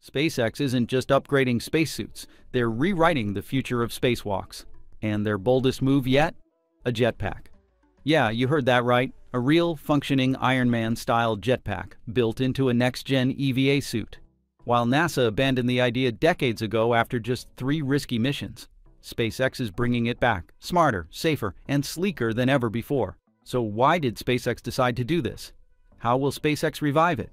SpaceX isn't just upgrading spacesuits, they're rewriting the future of spacewalks. And their boldest move yet? A jetpack. Yeah, you heard that right. A real, functioning Iron Man-style jetpack built into a next-gen EVA suit. While NASA abandoned the idea decades ago after just 3 risky missions, SpaceX is bringing it back, smarter, safer, and sleeker than ever before. So why did SpaceX decide to do this? How will SpaceX revive it?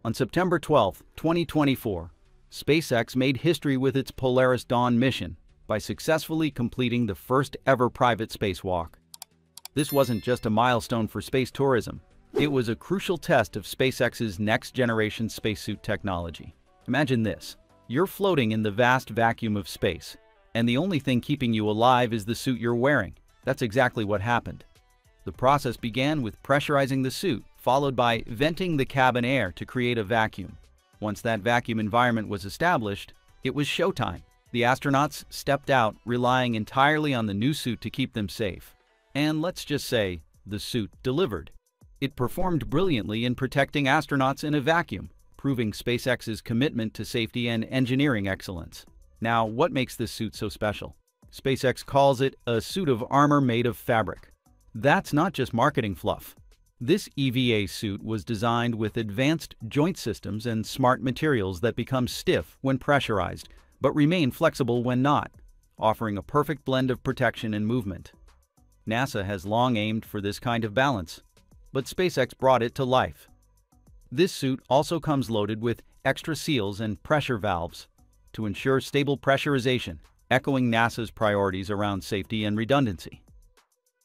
On September 12, 2024, SpaceX made history with its Polaris Dawn mission by successfully completing the first ever private spacewalk. This wasn't just a milestone for space tourism, it was a crucial test of SpaceX's next-generation spacesuit technology. Imagine this. You're floating in the vast vacuum of space, and the only thing keeping you alive is the suit you're wearing. That's exactly what happened. The process began with pressurizing the suit, followed by venting the cabin air to create a vacuum. Once that vacuum environment was established, it was showtime. The astronauts stepped out, relying entirely on the new suit to keep them safe. And let's just say, the suit delivered. It performed brilliantly in protecting astronauts in a vacuum, proving SpaceX's commitment to safety and engineering excellence. Now, what makes this suit so special? SpaceX calls it a suit of armor made of fabric. That's not just marketing fluff. This EVA suit was designed with advanced joint systems and smart materials that become stiff when pressurized, but remain flexible when not, offering a perfect blend of protection and movement. NASA has long aimed for this kind of balance, but SpaceX brought it to life. This suit also comes loaded with extra seals and pressure valves to ensure stable pressurization, echoing NASA's priorities around safety and redundancy.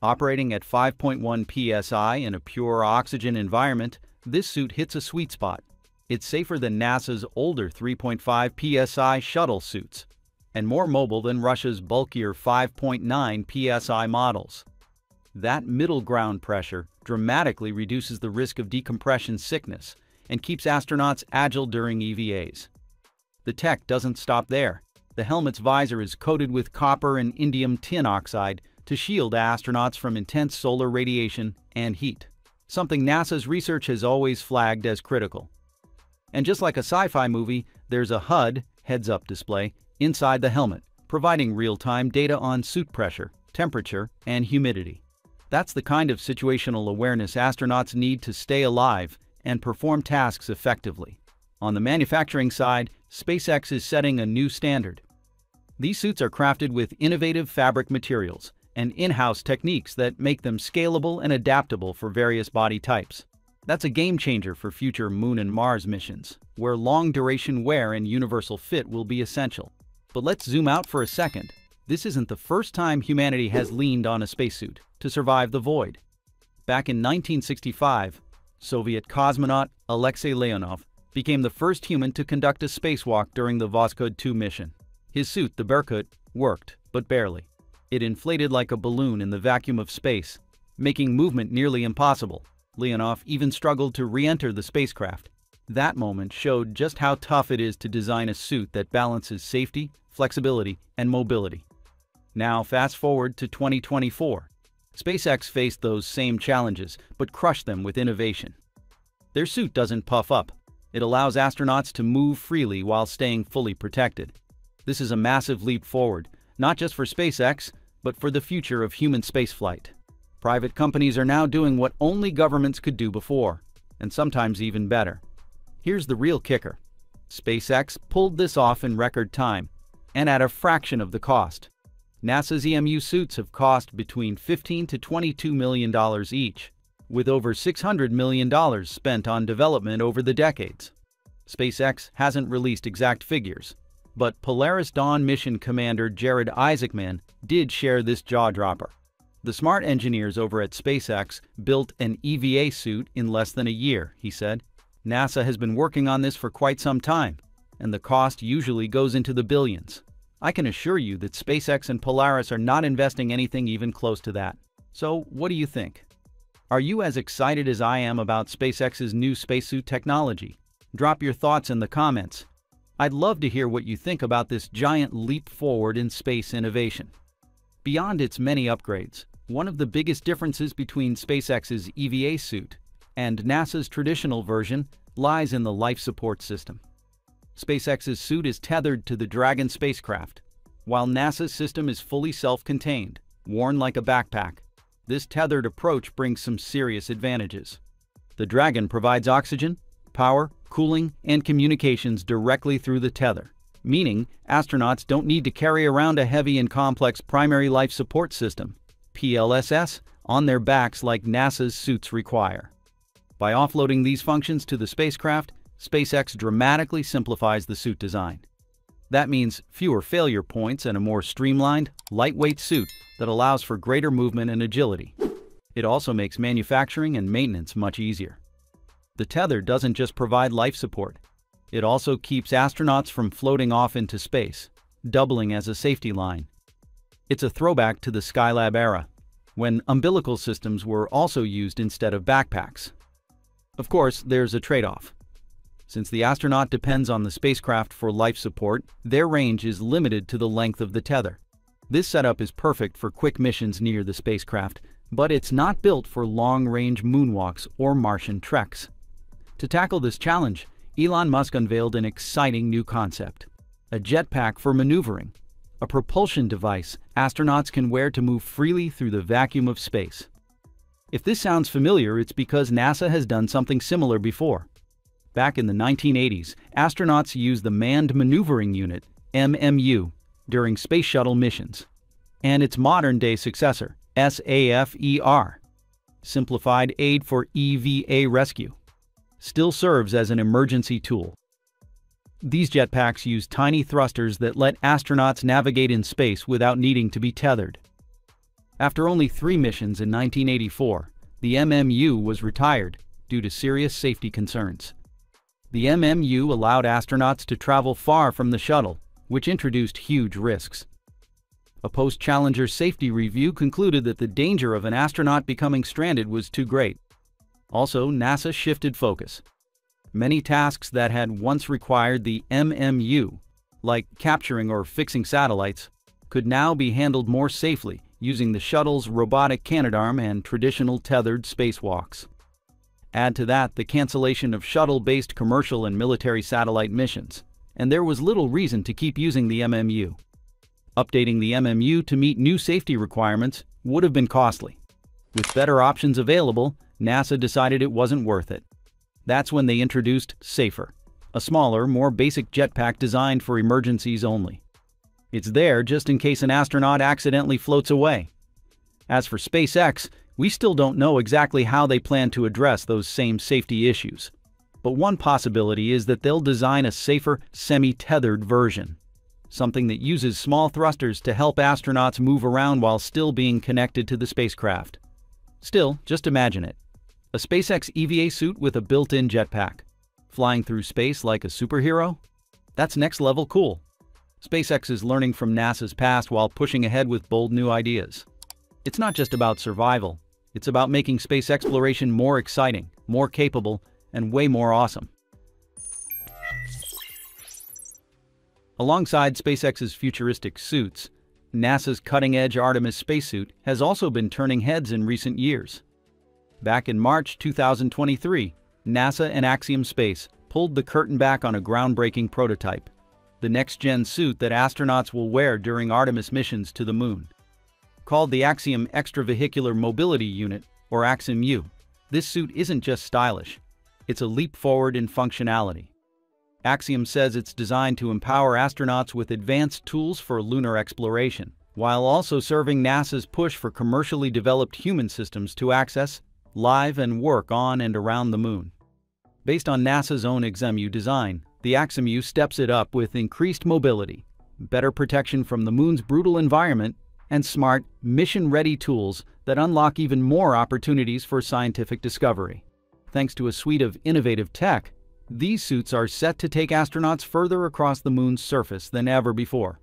Operating at 5.1 psi in a pure oxygen environment, this suit hits a sweet spot. It's safer than NASA's older 3.5 psi shuttle suits, and more mobile than Russia's bulkier 5.9 psi models. That middle ground pressure dramatically reduces the risk of decompression sickness and keeps astronauts agile during EVAs. The tech doesn't stop there. The helmet's visor is coated with copper and indium tin oxide to shield astronauts from intense solar radiation and heat, something NASA's research has always flagged as critical. And just like a sci-fi movie, there's a HUD, heads-up display, inside the helmet, providing real-time data on suit pressure, temperature, and humidity. That's the kind of situational awareness astronauts need to stay alive and perform tasks effectively. On the manufacturing side, SpaceX is setting a new standard. These suits are crafted with innovative fabric materials and in-house techniques that make them scalable and adaptable for various body types. That's a game changer for future Moon and Mars missions, where long-duration wear and universal fit will be essential. But let's zoom out for a second. This isn't the first time humanity has leaned on a spacesuit to survive the void. Back in 1965, Soviet cosmonaut Alexei Leonov became the first human to conduct a spacewalk during the Voskhod 2 mission. His suit, the Berkut, worked, but barely. It inflated like a balloon in the vacuum of space, making movement nearly impossible. Leonov even struggled to re-enter the spacecraft. That moment showed just how tough it is to design a suit that balances safety, flexibility, and mobility. Now, fast forward to 2024. SpaceX faced those same challenges, but crushed them with innovation. Their suit doesn't puff up. It allows astronauts to move freely while staying fully protected. This is a massive leap forward, not just for SpaceX, but for the future of human spaceflight. Private companies are now doing what only governments could do before, and sometimes even better. Here's the real kicker. SpaceX pulled this off in record time, and at a fraction of the cost. NASA's EMU suits have cost between $15 to $22 million each, with over $600 million spent on development over the decades. SpaceX hasn't released exact figures, but Polaris Dawn mission commander Jared Isaacman did share this jaw-dropper. The smart engineers over at SpaceX built an EVA suit in less than a year, he said. NASA has been working on this for quite some time, and the cost usually goes into the billions. I can assure you that SpaceX and Polaris are not investing anything even close to that. So, what do you think? Are you as excited as I am about SpaceX's new spacesuit technology? Drop your thoughts in the comments. I'd love to hear what you think about this giant leap forward in space innovation. Beyond its many upgrades, one of the biggest differences between SpaceX's EVA suit and NASA's traditional version lies in the life support system. SpaceX's suit is tethered to the Dragon spacecraft, while NASA's system is fully self-contained, worn like a backpack. This tethered approach brings some serious advantages. The Dragon provides oxygen, power, cooling, and communications directly through the tether, meaning astronauts don't need to carry around a heavy and complex primary life support system, PLSS, on their backs like NASA's suits require. By offloading these functions to the spacecraft, SpaceX dramatically simplifies the suit design. That means fewer failure points and a more streamlined, lightweight suit that allows for greater movement and agility. It also makes manufacturing and maintenance much easier. The tether doesn't just provide life support. It also keeps astronauts from floating off into space, doubling as a safety line. It's a throwback to the Skylab era, when umbilical systems were also used instead of backpacks. Of course, there's a trade-off. Since the astronaut depends on the spacecraft for life support, their range is limited to the length of the tether. This setup is perfect for quick missions near the spacecraft, but it's not built for long-range moonwalks or Martian treks. To tackle this challenge, Elon Musk unveiled an exciting new concept: a jetpack for maneuvering, a propulsion device astronauts can wear to move freely through the vacuum of space. If this sounds familiar, it's because NASA has done something similar before. Back in the 1980s, astronauts used the Manned Maneuvering Unit, MMU, during space shuttle missions, and its modern-day successor, SAFER, simplified aid for EVA rescue, still serves as an emergency tool. These jetpacks use tiny thrusters that let astronauts navigate in space without needing to be tethered. After only 3 missions in 1984, the MMU was retired due to serious safety concerns. The MMU allowed astronauts to travel far from the shuttle, which introduced huge risks. A post-Challenger safety review concluded that the danger of an astronaut becoming stranded was too great. Also, NASA shifted focus. Many tasks that had once required the MMU, like capturing or fixing satellites, could now be handled more safely using the shuttle's robotic canadarm and traditional tethered spacewalks. Add to that the cancellation of shuttle-based commercial and military satellite missions, and there was little reason to keep using the MMU. Updating the MMU to meet new safety requirements would have been costly. With better options available, NASA decided it wasn't worth it. That's when they introduced SAFER, a smaller, more basic jetpack designed for emergencies only. It's there just in case an astronaut accidentally floats away. As for SpaceX, we still don't know exactly how they plan to address those same safety issues. But one possibility is that they'll design a safer, semi-tethered version, something that uses small thrusters to help astronauts move around while still being connected to the spacecraft. Still, just imagine it. A SpaceX EVA suit with a built-in jetpack, flying through space like a superhero? That's next-level cool. SpaceX is learning from NASA's past while pushing ahead with bold new ideas. It's not just about survival. It's about making space exploration more exciting, more capable, and way more awesome. Alongside SpaceX's futuristic suits, NASA's cutting-edge Artemis spacesuit has also been turning heads in recent years. Back in March 2023, NASA and Axiom Space pulled the curtain back on a groundbreaking prototype, the next-gen suit that astronauts will wear during Artemis missions to the Moon. Called the Axiom Extravehicular Mobility Unit, or AXIM-U, this suit isn't just stylish, it's a leap forward in functionality. Axiom says it's designed to empower astronauts with advanced tools for lunar exploration, while also serving NASA's push for commercially developed human systems to access, live, and work on and around the Moon. Based on NASA's own AXIM-U design, the AXIM-U steps it up with increased mobility, better protection from the Moon's brutal environment, and smart, mission-ready tools that unlock even more opportunities for scientific discovery. Thanks to a suite of innovative tech, these suits are set to take astronauts further across the Moon's surface than ever before.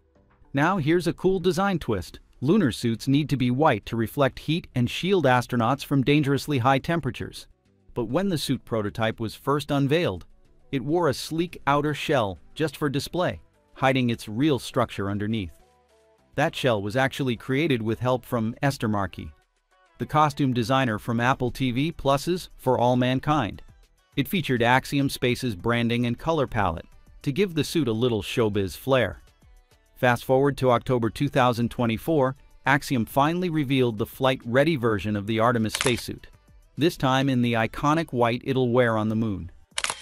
Now here's a cool design twist. Lunar suits need to be white to reflect heat and shield astronauts from dangerously high temperatures. But when the suit prototype was first unveiled, it wore a sleek outer shell just for display, hiding its real structure underneath. That shell was actually created with help from Markey, the costume designer from Apple TV Plus's For All Mankind. It featured Axiom Space's branding and color palette to give the suit a little showbiz flair. Fast forward to October 2024, Axiom finally revealed the flight-ready version of the Artemis spacesuit, this time in the iconic white it'll wear on the moon.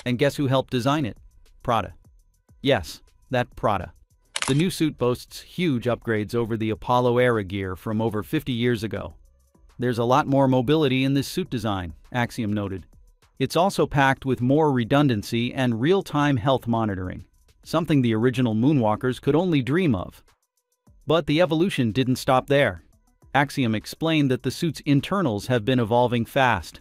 And guess who helped design it? Prada. Yes, that Prada. The new suit boasts huge upgrades over the Apollo-era gear from over 50 years ago. There's a lot more mobility in this suit design, Axiom noted. It's also packed with more redundancy and real-time health monitoring, something the original moonwalkers could only dream of. But the evolution didn't stop there. Axiom explained that the suit's internals have been evolving fast.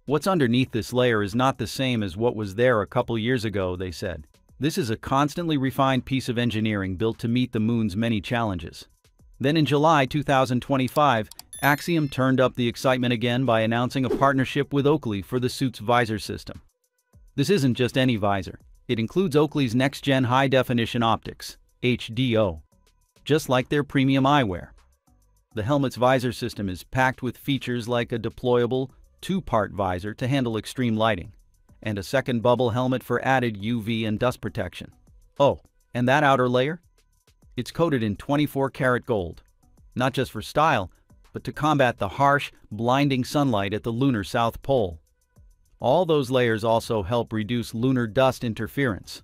What's underneath this layer is not the same as what was there a couple years ago, they said. This is a constantly refined piece of engineering built to meet the moon's many challenges. Then in July 2025, Axiom turned up the excitement again by announcing a partnership with Oakley for the suit's visor system. This isn't just any visor. It includes Oakley's next-gen high-definition optics, HDO, just like their premium eyewear. The helmet's visor system is packed with features like a deployable, two-part visor to handle extreme lighting, and a second bubble helmet for added UV and dust protection. Oh, and that outer layer? It's coated in 24-karat gold, not just for style, but to combat the harsh, blinding sunlight at the lunar South Pole. All those layers also help reduce lunar dust interference,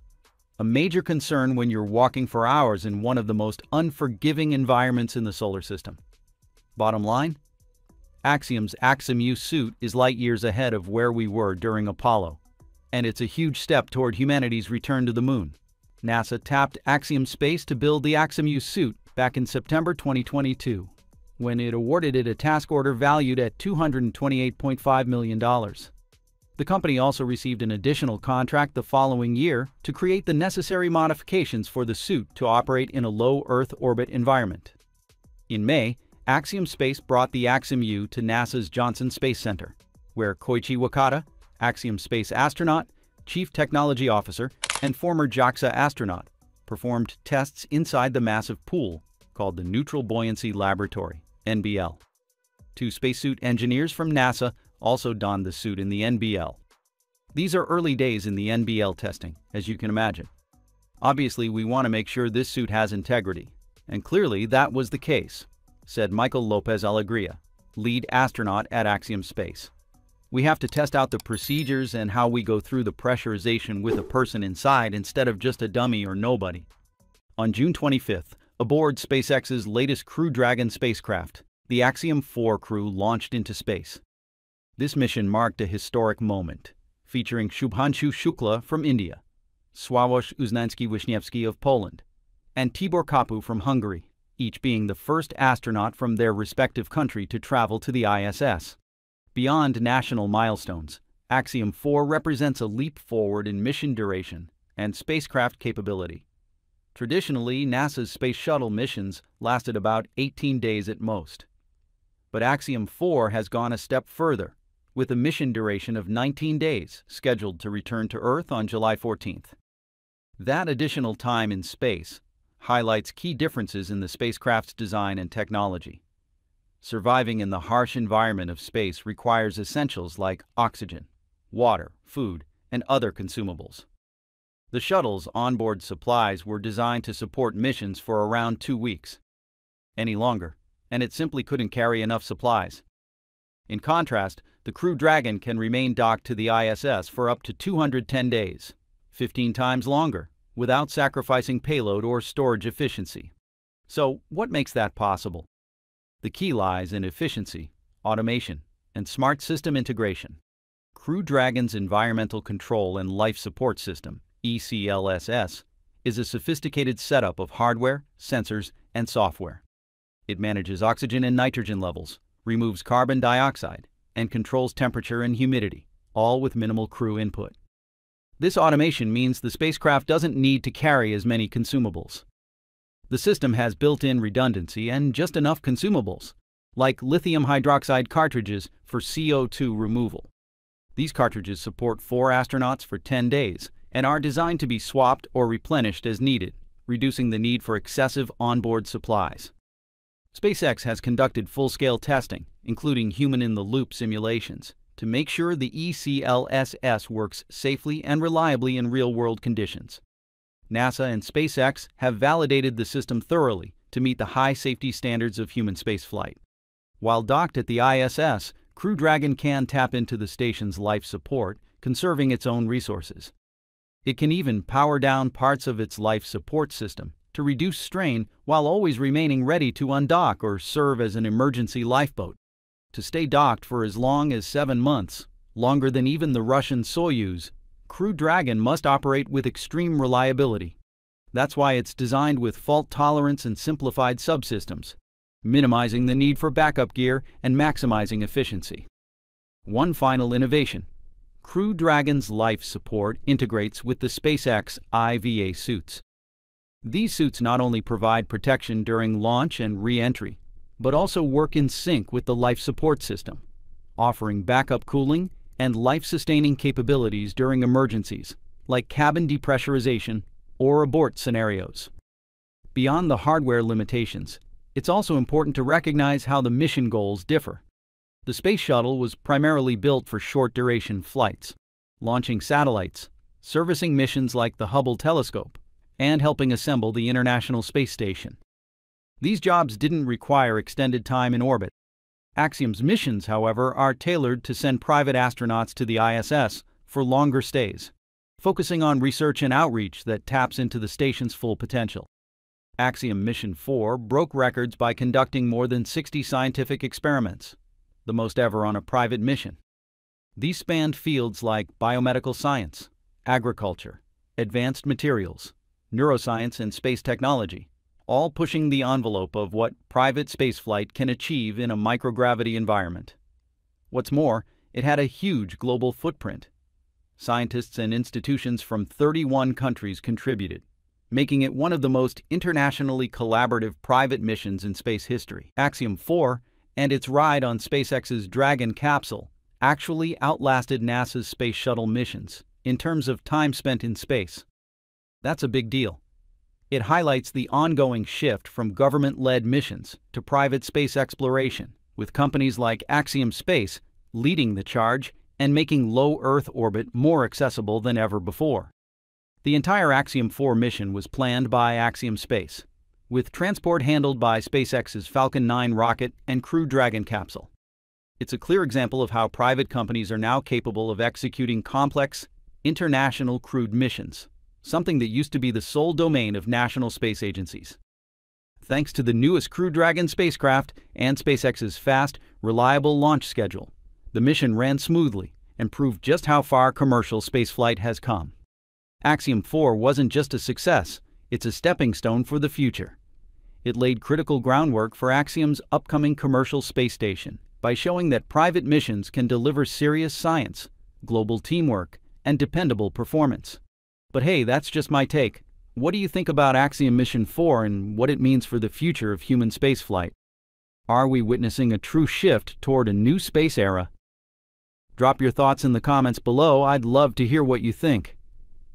a major concern when you're walking for hours in one of the most unforgiving environments in the solar system. Bottom line? Axiom's Axiom suit is light years ahead of where we were during Apollo, and it's a huge step toward humanity's return to the moon. NASA tapped Axiom Space to build the Axiom suit back in September 2022, when it awarded it a task order valued at $228.5 million. The company also received an additional contract the following year to create the necessary modifications for the suit to operate in a low Earth orbit environment. In May, Axiom Space brought the Axiom U to NASA's Johnson Space Center, where Koichi Wakata, Axiom Space astronaut, Chief Technology Officer, and former JAXA astronaut, performed tests inside the massive pool called the Neutral Buoyancy Laboratory, NBL. Two spacesuit engineers from NASA also donned the suit in the NBL. These are early days in the NBL testing, as you can imagine. Obviously, we want to make sure this suit has integrity, and clearly that was the case, said Michael Lopez Alegria, lead astronaut at Axiom Space. We have to test out the procedures and how we go through the pressurization with a person inside instead of just a dummy or nobody. On June 25th, aboard SpaceX's latest Crew Dragon spacecraft, the Axiom 4 crew launched into space. This mission marked a historic moment, featuring Shubhanshu Shukla from India, Sławosz Uznański-Wiśniewski of Poland, and Tibor Kapu from Hungary, each being the first astronaut from their respective country to travel to the ISS. Beyond national milestones, Axiom 4 represents a leap forward in mission duration and spacecraft capability. Traditionally, NASA's space shuttle missions lasted about 18 days at most. But Axiom 4 has gone a step further, with a mission duration of 19 days scheduled to return to Earth on July 14th. That additional time in space highlights key differences in the spacecraft's design and technology. Surviving in the harsh environment of space requires essentials like oxygen, water, food, and other consumables. The shuttle's onboard supplies were designed to support missions for around 2 weeks. Any longer, and it simply couldn't carry enough supplies. In contrast, the Crew Dragon can remain docked to the ISS for up to 210 days, 15 times longer, without sacrificing payload or storage efficiency. So, what makes that possible? The key lies in efficiency, automation, and smart system integration. Crew Dragon's Environmental Control and Life Support System, ECLSS, is a sophisticated setup of hardware, sensors, and software. It manages oxygen and nitrogen levels, removes carbon dioxide, and controls temperature and humidity, all with minimal crew input. This automation means the spacecraft doesn't need to carry as many consumables. The system has built-in redundancy and just enough consumables, like lithium hydroxide cartridges for CO2 removal. These cartridges support 4 astronauts for 10 days and are designed to be swapped or replenished as needed, reducing the need for excessive onboard supplies. SpaceX has conducted full-scale testing, including human-in-the-loop simulations, to make sure the ECLSS works safely and reliably in real-world conditions. NASA and SpaceX have validated the system thoroughly to meet the high safety standards of human spaceflight. While docked at the ISS, Crew Dragon can tap into the station's life support, conserving its own resources. It can even power down parts of its life support system to reduce strain while always remaining ready to undock or serve as an emergency lifeboat. To stay docked for as long as 7 months, longer than even the Russian Soyuz, Crew Dragon must operate with extreme reliability. That's why it's designed with fault tolerance and simplified subsystems, minimizing the need for backup gear and maximizing efficiency. One final innovation: Crew Dragon's life support integrates with the SpaceX EVA suits. These suits not only provide protection during launch and re-entry, but also work in sync with the life support system, offering backup cooling and life-sustaining capabilities during emergencies, like cabin depressurization or abort scenarios. Beyond the hardware limitations, it's also important to recognize how the mission goals differ. The Space Shuttle was primarily built for short-duration flights, launching satellites, servicing missions like the Hubble telescope, and helping assemble the International Space Station. These jobs didn't require extended time in orbit. Axiom's missions, however, are tailored to send private astronauts to the ISS for longer stays, focusing on research and outreach that taps into the station's full potential. Axiom Mission 4 broke records by conducting more than 60 scientific experiments, the most ever on a private mission. These spanned fields like biomedical science, agriculture, advanced materials, neuroscience, and space technology, all pushing the envelope of what private spaceflight can achieve in a microgravity environment. What's more, it had a huge global footprint. Scientists and institutions from 31 countries contributed, making it one of the most internationally collaborative private missions in space history. Axiom 4 and its ride on SpaceX's Dragon capsule actually outlasted NASA's Space Shuttle missions in terms of time spent in space. That's a big deal. It highlights the ongoing shift from government-led missions to private space exploration, with companies like Axiom Space leading the charge and making low Earth orbit more accessible than ever before. The entire Axiom 4 mission was planned by Axiom Space, with transport handled by SpaceX's Falcon 9 rocket and Crew Dragon capsule. It's a clear example of how private companies are now capable of executing complex, international crewed missions, something that used to be the sole domain of national space agencies. Thanks to the newest Crew Dragon spacecraft and SpaceX's fast, reliable launch schedule, the mission ran smoothly and proved just how far commercial spaceflight has come. Axiom 4 wasn't just a success, it's a stepping stone for the future. It laid critical groundwork for Axiom's upcoming commercial space station by showing that private missions can deliver serious science, global teamwork, and dependable performance. But hey, that's just my take. What do you think about Axiom Mission 4 and what it means for the future of human spaceflight? Are we witnessing a true shift toward a new space era? Drop your thoughts in the comments below. I'd love to hear what you think.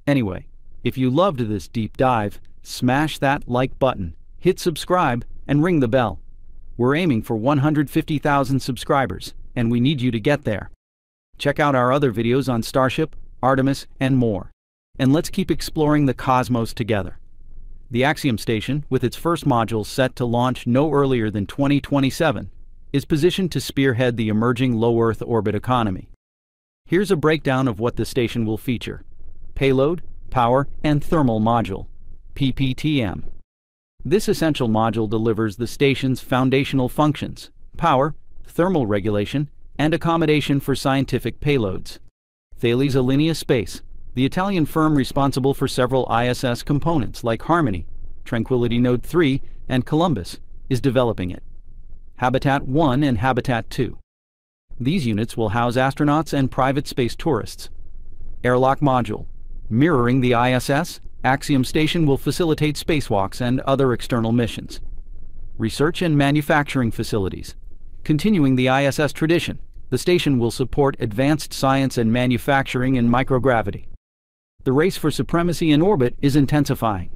Anyway, if you loved this deep dive, smash that like button, hit subscribe, and ring the bell. We're aiming for 150,000 subscribers, and we need you to get there. Check out our other videos on Starship, Artemis, and more. And let's keep exploring the cosmos together. The Axiom station, with its first module set to launch no earlier than 2027, is positioned to spearhead the emerging low Earth orbit economy. Here's a breakdown of what the station will feature: Payload, Power, and Thermal Module, PPTM. This essential module delivers the station's foundational functions: power, thermal regulation, and accommodation for scientific payloads. Thales Alenia Space, the Italian firm responsible for several ISS components like Harmony, Tranquility Node 3, and Columbus, is developing it. Habitat 1 and Habitat 2. These units will house astronauts and private space tourists. Airlock Module. Mirroring the ISS, Axiom Station will facilitate spacewalks and other external missions. Research and manufacturing facilities. Continuing the ISS tradition, the station will support advanced science and manufacturing in microgravity. The race for supremacy in orbit is intensifying.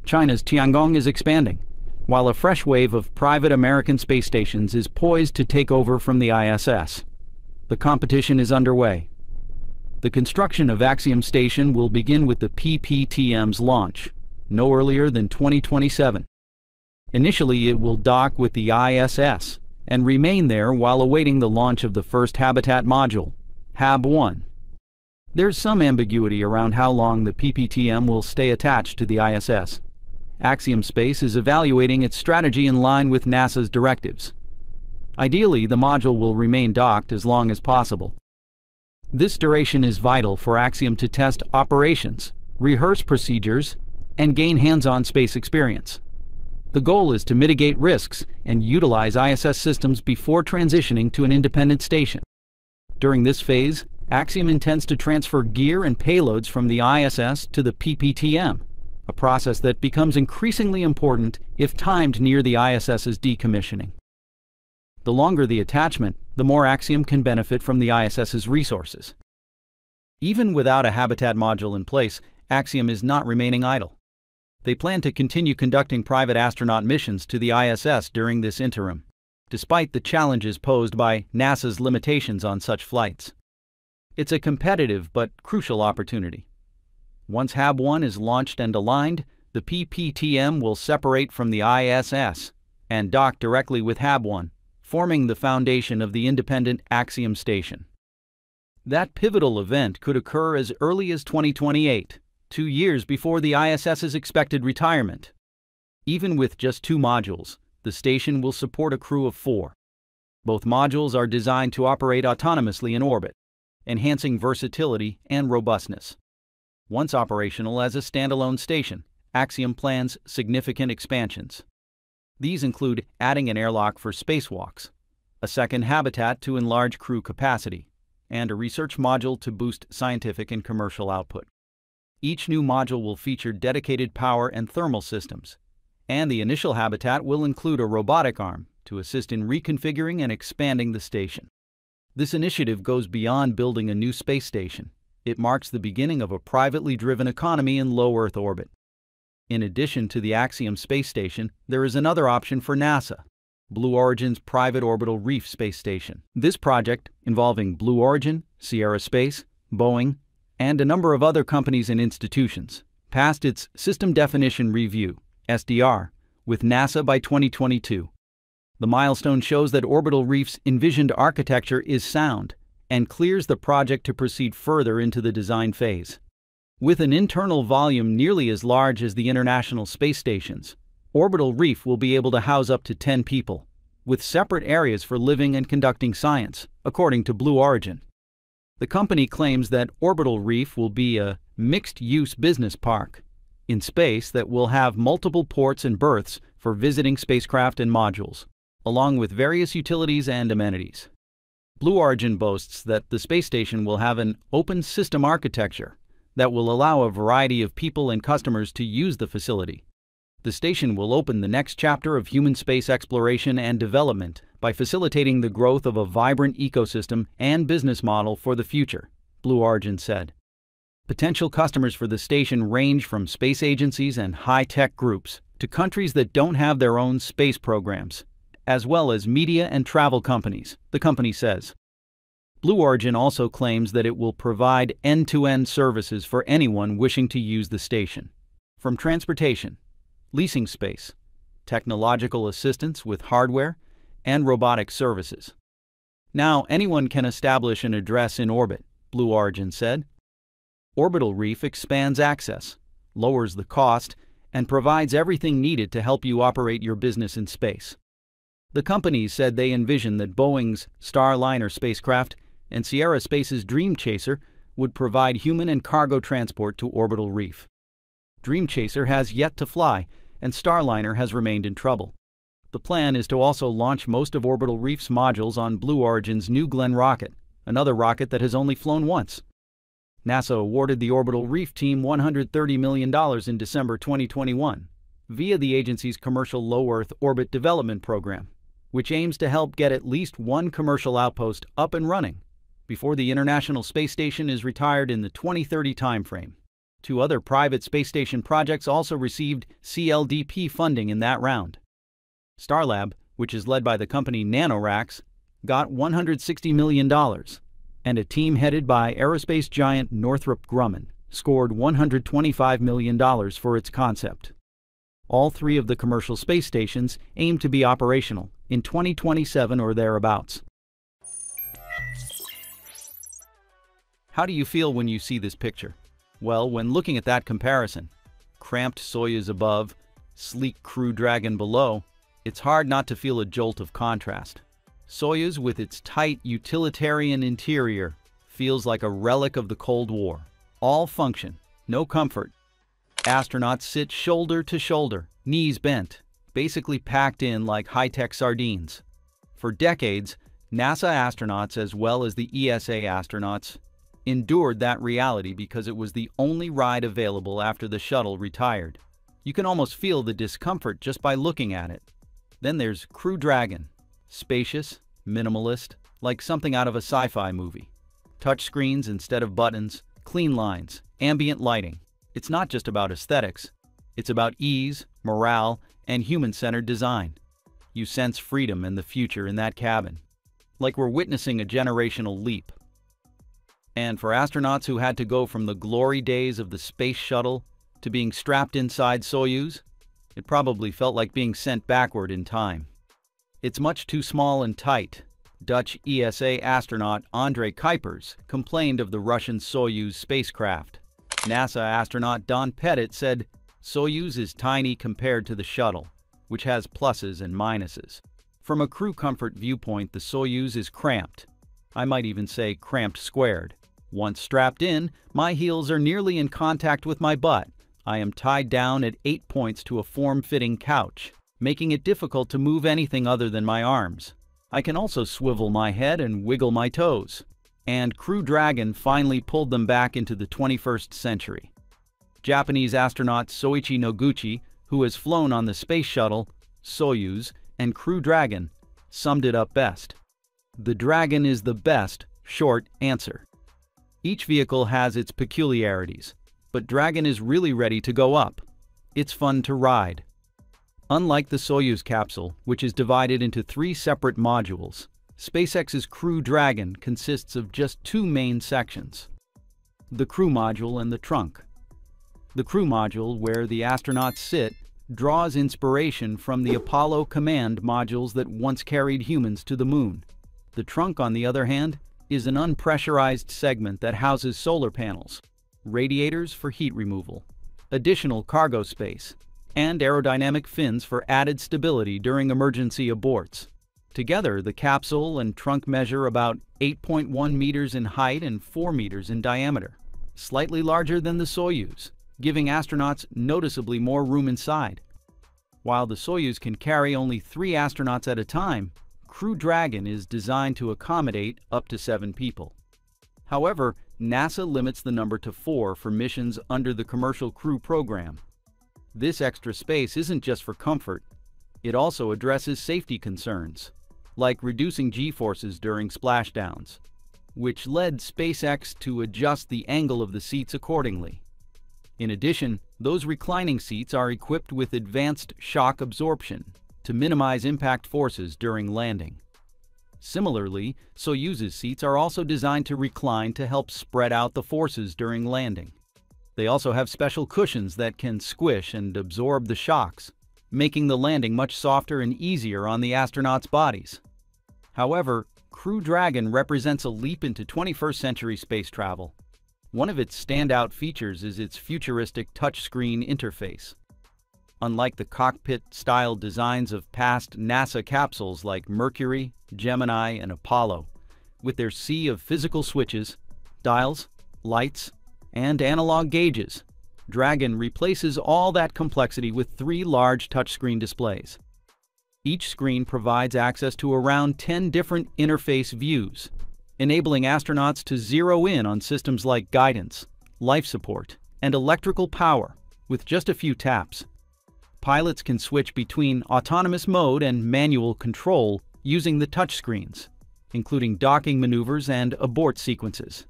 China's Tiangong is expanding, while a fresh wave of private American space stations is poised to take over from the ISS. The competition is underway. The construction of Axiom Station will begin with the PPTM's launch, no earlier than 2027. Initially, it will dock with the ISS and remain there while awaiting the launch of the first habitat module, HAB-1. There's some ambiguity around how long the PPTM will stay attached to the ISS. Axiom Space is evaluating its strategy in line with NASA's directives. Ideally, the module will remain docked as long as possible. This duration is vital for Axiom to test operations, rehearse procedures, and gain hands-on space experience. The goal is to mitigate risks and utilize ISS systems before transitioning to an independent station. During this phase, Axiom intends to transfer gear and payloads from the ISS to the PPTM, a process that becomes increasingly important if timed near the ISS's decommissioning. The longer the attachment, the more Axiom can benefit from the ISS's resources. Even without a habitat module in place, Axiom is not remaining idle. They plan to continue conducting private astronaut missions to the ISS during this interim, despite the challenges posed by NASA's limitations on such flights. It's a competitive but crucial opportunity. Once HAB-1 is launched and aligned, the PPTM will separate from the ISS and dock directly with HAB-1, forming the foundation of the independent Axiom Station. That pivotal event could occur as early as 2028, 2 years before the ISS's expected retirement. Even with just 2 modules, the station will support a crew of 4. Both modules are designed to operate autonomously in orbit, enhancing versatility and robustness. Once operational as a standalone station, Axiom plans significant expansions. These include adding an airlock for spacewalks, a second habitat to enlarge crew capacity, and a research module to boost scientific and commercial output. Each new module will feature dedicated power and thermal systems, and the initial habitat will include a robotic arm to assist in reconfiguring and expanding the station. This initiative goes beyond building a new space station. It marks the beginning of a privately driven economy in low Earth orbit. In addition to the Axiom space station, there is another option for NASA, Blue Origin's Private Orbital Reef Space Station. This project, involving Blue Origin, Sierra Space, Boeing, and a number of other companies and institutions, passed its System Definition Review, SDR, with NASA by 2022. The milestone shows that Orbital Reef's envisioned architecture is sound and clears the project to proceed further into the design phase. With an internal volume nearly as large as the International Space Station's, Orbital Reef will be able to house up to 10 people, with separate areas for living and conducting science, according to Blue Origin. The company claims that Orbital Reef will be a mixed-use business park in space that will have multiple ports and berths for visiting spacecraft and modules, along with various utilities and amenities. Blue Origin boasts that the space station will have an open system architecture that will allow a variety of people and customers to use the facility. The station will open the next chapter of human space exploration and development by facilitating the growth of a vibrant ecosystem and business model for the future, Blue Origin said. Potential customers for the station range from space agencies and high-tech groups to countries that don't have their own space programs, as well as media and travel companies, the company says. Blue Origin also claims that it will provide end-to-end services for anyone wishing to use the station, from transportation, leasing space, technological assistance with hardware, and robotic services. Now anyone can establish an address in orbit, Blue Origin said. Orbital Reef expands access, lowers the cost, and provides everything needed to help you operate your business in space. The company said they envision that Boeing's Starliner spacecraft and Sierra Space's Dream Chaser would provide human and cargo transport to Orbital Reef. Dream Chaser has yet to fly, and Starliner has remained in trouble. The plan is to also launch most of Orbital Reef's modules on Blue Origin's New Glenn rocket, another rocket that has only flown once. NASA awarded the Orbital Reef team $130 million in December 2021 via the agency's Commercial Low Earth Orbit Development Program, which aims to help get at least one commercial outpost up and running before the International Space Station is retired in the 2030 timeframe. 2 other private space station projects also received CLDP funding in that round. Starlab, which is led by the company Nanoracks, got $160 million, and a team headed by aerospace giant Northrop Grumman scored $125 million for its concept. All three of the commercial space stations aim to be operational in 2027 or thereabouts. How do you feel when you see this picture? Well, when looking at that comparison, cramped Soyuz above, sleek Crew Dragon below, it's hard not to feel a jolt of contrast. Soyuz, with its tight, utilitarian interior, feels like a relic of the Cold War. All function, no comfort. Astronauts sit shoulder to shoulder, knees bent, basically packed in like high-tech sardines. For decades, NASA astronauts as well as the ESA astronauts endured that reality because it was the only ride available after the shuttle retired. You can almost feel the discomfort just by looking at it. Then there's Crew Dragon. Spacious, minimalist, like something out of a sci-fi movie. Touchscreens instead of buttons, clean lines, ambient lighting. It's not just about aesthetics. It's about ease, morale, and human-centered design. You sense freedom and the future in that cabin, like we're witnessing a generational leap. And for astronauts who had to go from the glory days of the space shuttle to being strapped inside Soyuz, it probably felt like being sent backward in time. It's much too small and tight. Dutch ESA astronaut André Kuipers complained of the Russian Soyuz spacecraft. NASA astronaut Don Pettit said, "Soyuz is tiny compared to the shuttle, which has pluses and minuses. From a crew comfort viewpoint, the Soyuz is cramped. I might even say cramped squared. Once strapped in, my heels are nearly in contact with my butt. I am tied down at 8 points to a form-fitting couch, making it difficult to move anything other than my arms. I can also swivel my head and wiggle my toes." And Crew Dragon finally pulled them back into the 21st century. Japanese astronaut Soichi Noguchi, who has flown on the space shuttle, Soyuz, and Crew Dragon, summed it up best. "The Dragon is the best, short answer." Each vehicle has its peculiarities, but Dragon is really ready to go up. It's fun to ride. Unlike the Soyuz capsule, which is divided into 3 separate modules, SpaceX's Crew Dragon consists of just 2 main sections: the crew module and the trunk. The crew module, where the astronauts sit, draws inspiration from the Apollo command modules that once carried humans to the moon. The trunk, on the other hand, is an unpressurized segment that houses solar panels, radiators for heat removal, additional cargo space, and aerodynamic fins for added stability during emergency aborts. Together, the capsule and trunk measure about 8.1 meters in height and 4 meters in diameter, slightly larger than the Soyuz, giving astronauts noticeably more room inside. While the Soyuz can carry only 3 astronauts at a time, Crew Dragon is designed to accommodate up to 7 people. However, NASA limits the number to 4 for missions under the Commercial Crew Program. This extra space isn't just for comfort, it also addresses safety concerns, like reducing G-forces during splashdowns, which led SpaceX to adjust the angle of the seats accordingly. In addition, those reclining seats are equipped with advanced shock absorption to minimize impact forces during landing. Similarly, Soyuz's seats are also designed to recline to help spread out the forces during landing. They also have special cushions that can squish and absorb the shocks, making the landing much softer and easier on the astronauts' bodies. However, Crew Dragon represents a leap into 21st century space travel. One of its standout features is its futuristic touchscreen interface. Unlike the cockpit-style designs of past NASA capsules like Mercury, Gemini, and Apollo, with their sea of physical switches, dials, lights, and analog gauges, Dragon replaces all that complexity with 3 large touchscreen displays. Each screen provides access to around 10 different interface views, enabling astronauts to zero in on systems like guidance, life support, and electrical power with just a few taps. Pilots can switch between autonomous mode and manual control using the touchscreens, including docking maneuvers and abort sequences.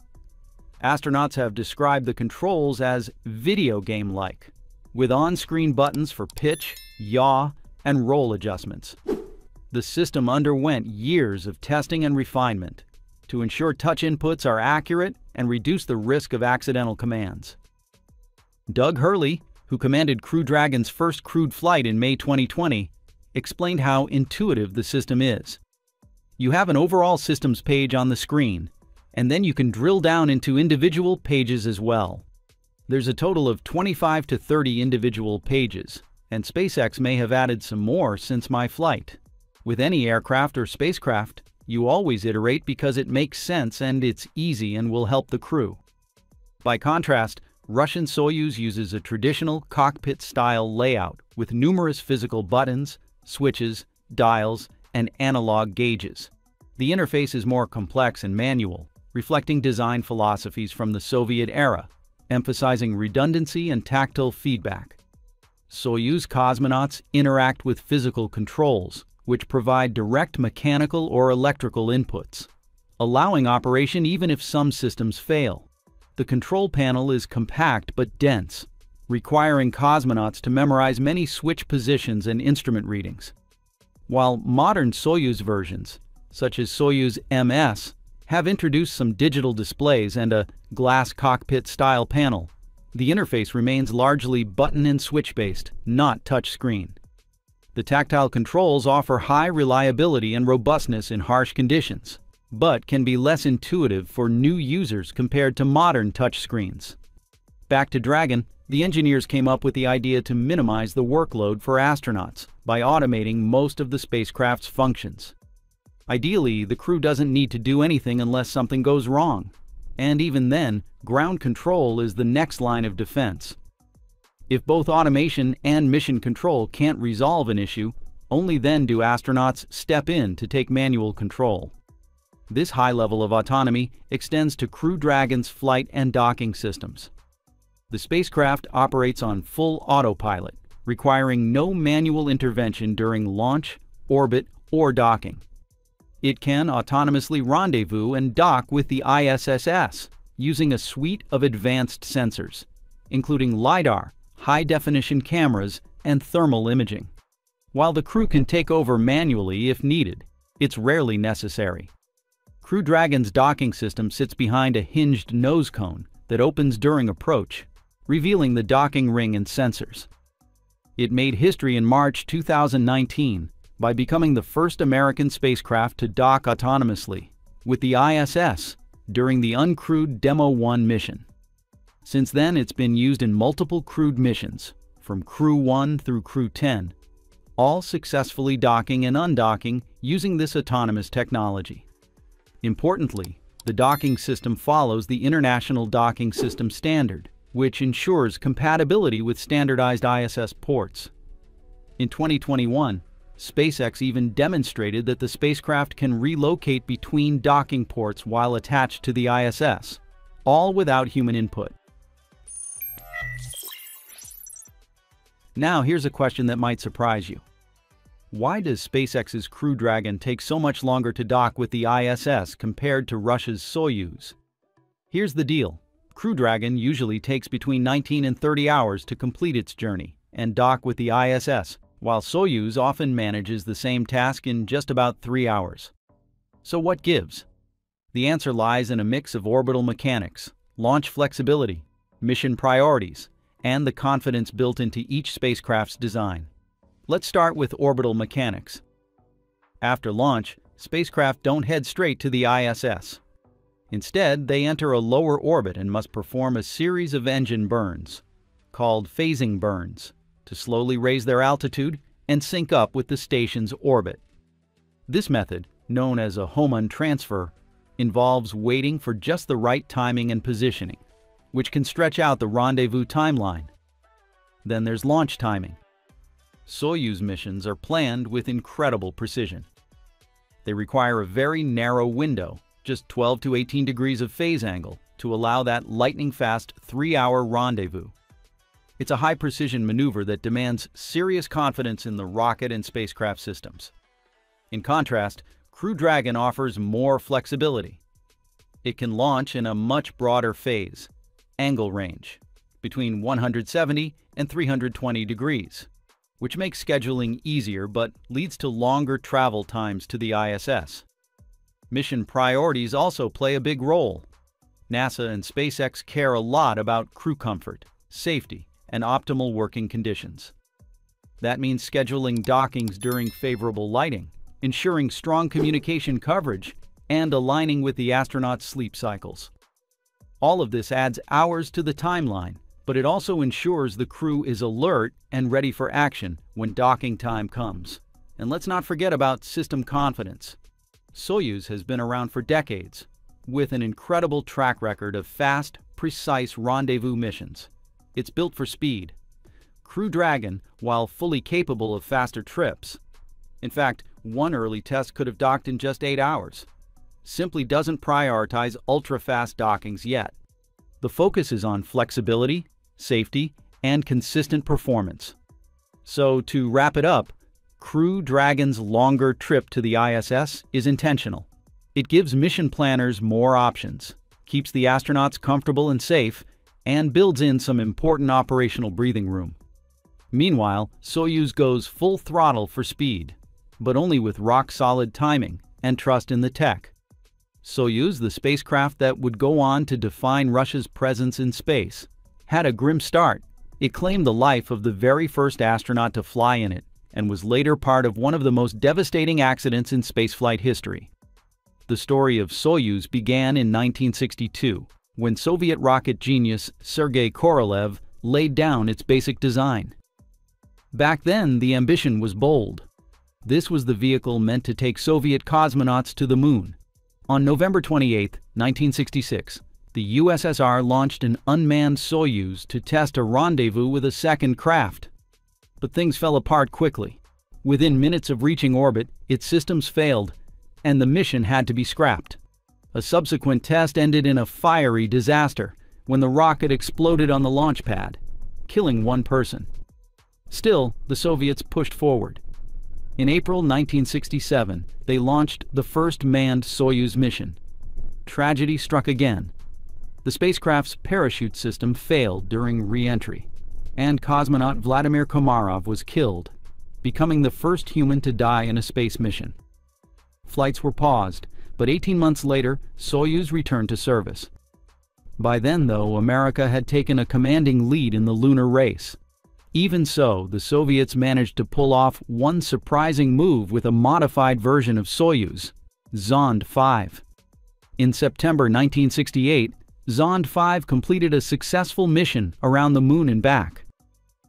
Astronauts have described the controls as video game-like, with on-screen buttons for pitch, yaw, and roll adjustments. The system underwent years of testing and refinement to ensure touch inputs are accurate and reduce the risk of accidental commands. Doug Hurley, who commanded Crew Dragon's first crewed flight in May 2020, explained how intuitive the system is. You have an overall systems page on the screen, and then you can drill down into individual pages as well. There's a total of 25 to 30 individual pages, and SpaceX may have added some more since my flight. With any aircraft or spacecraft, you always iterate because it makes sense and it's easy and will help the crew. By contrast, Russian Soyuz uses a traditional cockpit-style layout with numerous physical buttons, switches, dials, and analog gauges. The interface is more complex and manual, reflecting design philosophies from the Soviet era, emphasizing redundancy and tactile feedback. Soyuz cosmonauts interact with physical controls, which provide direct mechanical or electrical inputs, allowing operation even if some systems fail. The control panel is compact but dense, requiring cosmonauts to memorize many switch positions and instrument readings. While modern Soyuz versions, such as Soyuz MS, have introduced some digital displays and a glass cockpit-style panel, the interface remains largely button and switch-based, not touchscreen. The tactile controls offer high reliability and robustness in harsh conditions, but can be less intuitive for new users compared to modern touchscreens. Back to Dragon, the engineers came up with the idea to minimize the workload for astronauts by automating most of the spacecraft's functions. Ideally, the crew doesn't need to do anything unless something goes wrong, and even then, ground control is the next line of defense. If both automation and mission control can't resolve an issue, only then do astronauts step in to take manual control. This high level of autonomy extends to Crew Dragon's flight and docking systems. The spacecraft operates on full autopilot, requiring no manual intervention during launch, orbit, or docking. It can autonomously rendezvous and dock with the ISS using a suite of advanced sensors, including LiDAR, high-definition cameras, and thermal imaging. While the crew can take over manually if needed, it's rarely necessary. Crew Dragon's docking system sits behind a hinged nose cone that opens during approach, revealing the docking ring and sensors. It made history in March 2019 by becoming the first American spacecraft to dock autonomously with the ISS during the uncrewed Demo 1 mission. Since then, it's been used in multiple crewed missions, from Crew 1 through Crew 10, all successfully docking and undocking using this autonomous technology. Importantly, the docking system follows the International Docking System Standard, which ensures compatibility with standardized ISS ports. In 2021, SpaceX even demonstrated that the spacecraft can relocate between docking ports while attached to the ISS, all without human input. Now here's a question that might surprise you. Why does SpaceX's Crew Dragon take so much longer to dock with the ISS compared to Russia's Soyuz? Here's the deal. Crew Dragon usually takes between 19 and 30 hours to complete its journey and dock with the ISS, while Soyuz often manages the same task in just about 3 hours. So what gives? The answer lies in a mix of orbital mechanics, launch flexibility, mission priorities, and the confidence built into each spacecraft's design. Let's start with orbital mechanics. After launch, spacecraft don't head straight to the ISS. Instead, they enter a lower orbit and must perform a series of engine burns, called phasing burns, to slowly raise their altitude and sync up with the station's orbit. This method, known as a Hohmann transfer, involves waiting for just the right timing and positioning, which can stretch out the rendezvous timeline. Then there's launch timing. Soyuz missions are planned with incredible precision. They require a very narrow window, just 12 to 18 degrees of phase angle, to allow that lightning-fast 3-hour rendezvous. It's a high-precision maneuver that demands serious confidence in the rocket and spacecraft systems. In contrast, Crew Dragon offers more flexibility. It can launch in a much broader phase, angle range, between 170 and 320 degrees. which makes scheduling easier but leads to longer travel times to the ISS. Mission priorities also play a big role. NASA and SpaceX care a lot about crew comfort, safety, and optimal working conditions. That means scheduling dockings during favorable lighting, ensuring strong communication coverage, and aligning with the astronauts' sleep cycles. All of this adds hours to the timeline, but it also ensures the crew is alert and ready for action when docking time comes. And let's not forget about system confidence. Soyuz has been around for decades, with an incredible track record of fast, precise rendezvous missions. It's built for speed. Crew Dragon, while fully capable of faster trips. In fact, one early test could have docked in just 8 hours. Simply doesn't prioritize ultra-fast dockings yet. The focus is on flexibility, safety, and consistent performance. So, to wrap it up, Crew Dragon's longer trip to the ISS is intentional. It gives mission planners more options, keeps the astronauts comfortable and safe, and builds in some important operational breathing room. Meanwhile, Soyuz goes full throttle for speed, but only with rock-solid timing and trust in the tech. Soyuz, the spacecraft that would go on to define Russia's presence in space, had a grim start. It claimed the life of the very first astronaut to fly in it and was later part of one of the most devastating accidents in spaceflight history. The story of Soyuz began in 1962, when Soviet rocket genius Sergei Korolev laid down its basic design. Back then, the ambition was bold. This was the vehicle meant to take Soviet cosmonauts to the moon. On November 28, 1966, the USSR launched an unmanned Soyuz to test a rendezvous with a second craft. But things fell apart quickly. Within minutes of reaching orbit, its systems failed, and the mission had to be scrapped. A subsequent test ended in a fiery disaster when the rocket exploded on the launch pad, killing one person. Still, the Soviets pushed forward. In April 1967, they launched the first manned Soyuz mission. Tragedy struck again. The spacecraft's parachute system failed during re-entry, and cosmonaut Vladimir Komarov was killed, becoming the first human to die in a space mission. Flights were paused, but 18 months later, Soyuz returned to service. By then, though, America had taken a commanding lead in the lunar race. Even so, the Soviets managed to pull off one surprising move with a modified version of Soyuz, Zond 5. In September 1968, Zond 5 completed a successful mission around the moon and back.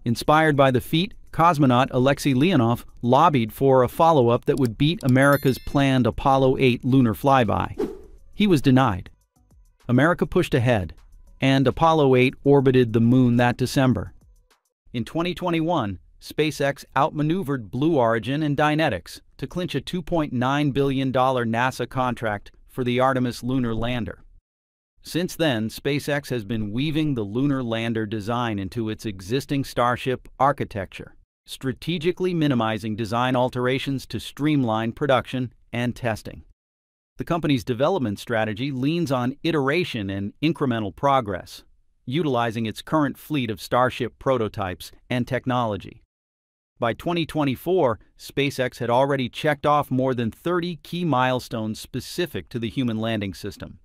Inspired by the feat, cosmonaut Alexei Leonov lobbied for a follow-up that would beat America's planned Apollo 8 lunar flyby. He was denied. America pushed ahead, and Apollo 8 orbited the moon that December. In 2021, SpaceX outmaneuvered Blue Origin and Dynetics to clinch a $2.9 billion NASA contract for the Artemis lunar lander. Since then, SpaceX has been weaving the lunar lander design into its existing Starship architecture, strategically minimizing design alterations to streamline production and testing. The company's development strategy leans on iteration and incremental progress, utilizing its current fleet of Starship prototypes and technology. By 2024, SpaceX had already checked off more than 30 key milestones specific to the human landing system.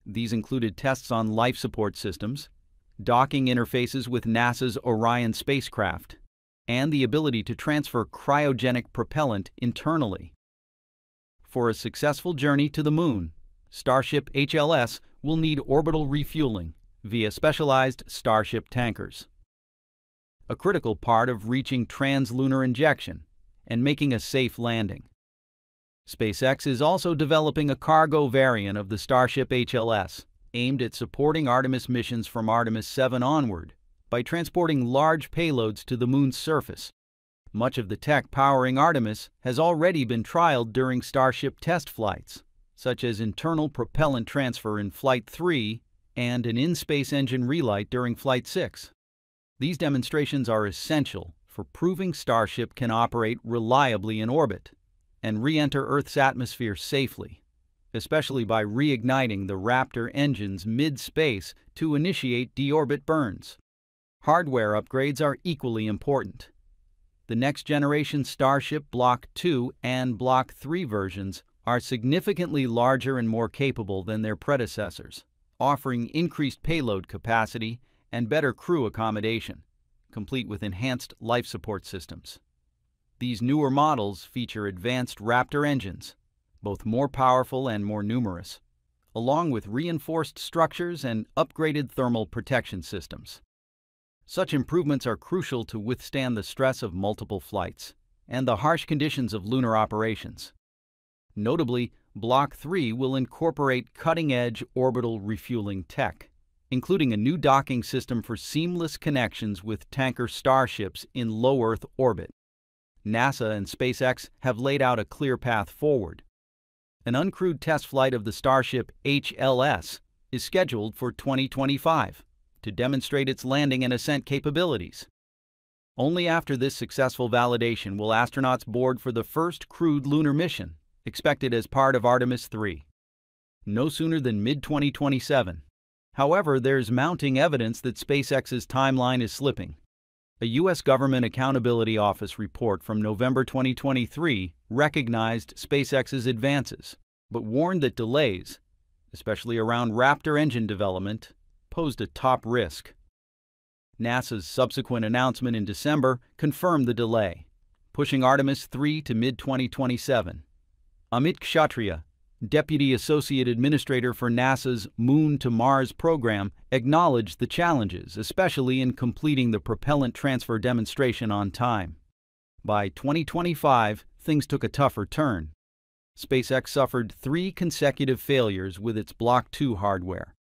These included tests on life support systems, docking interfaces with NASA's Orion spacecraft, and the ability to transfer cryogenic propellant internally. For a successful journey to the moon, Starship HLS will need orbital refueling via specialized Starship tankers, a critical part of reaching translunar injection and making a safe landing. SpaceX is also developing a cargo variant of the Starship HLS, aimed at supporting Artemis missions from Artemis 7 onward by transporting large payloads to the moon's surface. Much of the tech powering Artemis has already been trialed during Starship test flights, such as internal propellant transfer in Flight 3 and an in-space engine relight during Flight 6. These demonstrations are essential for proving Starship can operate reliably in orbit and re-enter Earth's atmosphere safely, especially by reigniting the Raptor engines mid-space to initiate deorbit burns. Hardware upgrades are equally important. The next-generation Starship Block 2 and Block 3 versions are significantly larger and more capable than their predecessors, offering increased payload capacity and better crew accommodation, complete with enhanced life support systems. These newer models feature advanced Raptor engines, both more powerful and more numerous, along with reinforced structures and upgraded thermal protection systems. Such improvements are crucial to withstand the stress of multiple flights and the harsh conditions of lunar operations. Notably, Block 3 will incorporate cutting-edge orbital refueling tech, including a new docking system for seamless connections with tanker starships in low Earth orbit. NASA and SpaceX have laid out a clear path forward. An uncrewed test flight of the Starship HLS is scheduled for 2025 to demonstrate its landing and ascent capabilities. Only after this successful validation will astronauts board for the first crewed lunar mission, expected as part of Artemis 3. No sooner than mid-2027. However, there's mounting evidence that SpaceX's timeline is slipping. A U.S. Government Accountability Office report from November 2023 recognized SpaceX's advances, but warned that delays, especially around Raptor engine development, posed a top risk. NASA's subsequent announcement in December confirmed the delay, pushing Artemis 3 to mid-2027. Amit Kshatriya, Deputy Associate Administrator for NASA's Moon to Mars program, acknowledged the challenges, especially in completing the propellant transfer demonstration on time. By 2025, things took a tougher turn. SpaceX suffered 3 consecutive failures with its Block 2 hardware,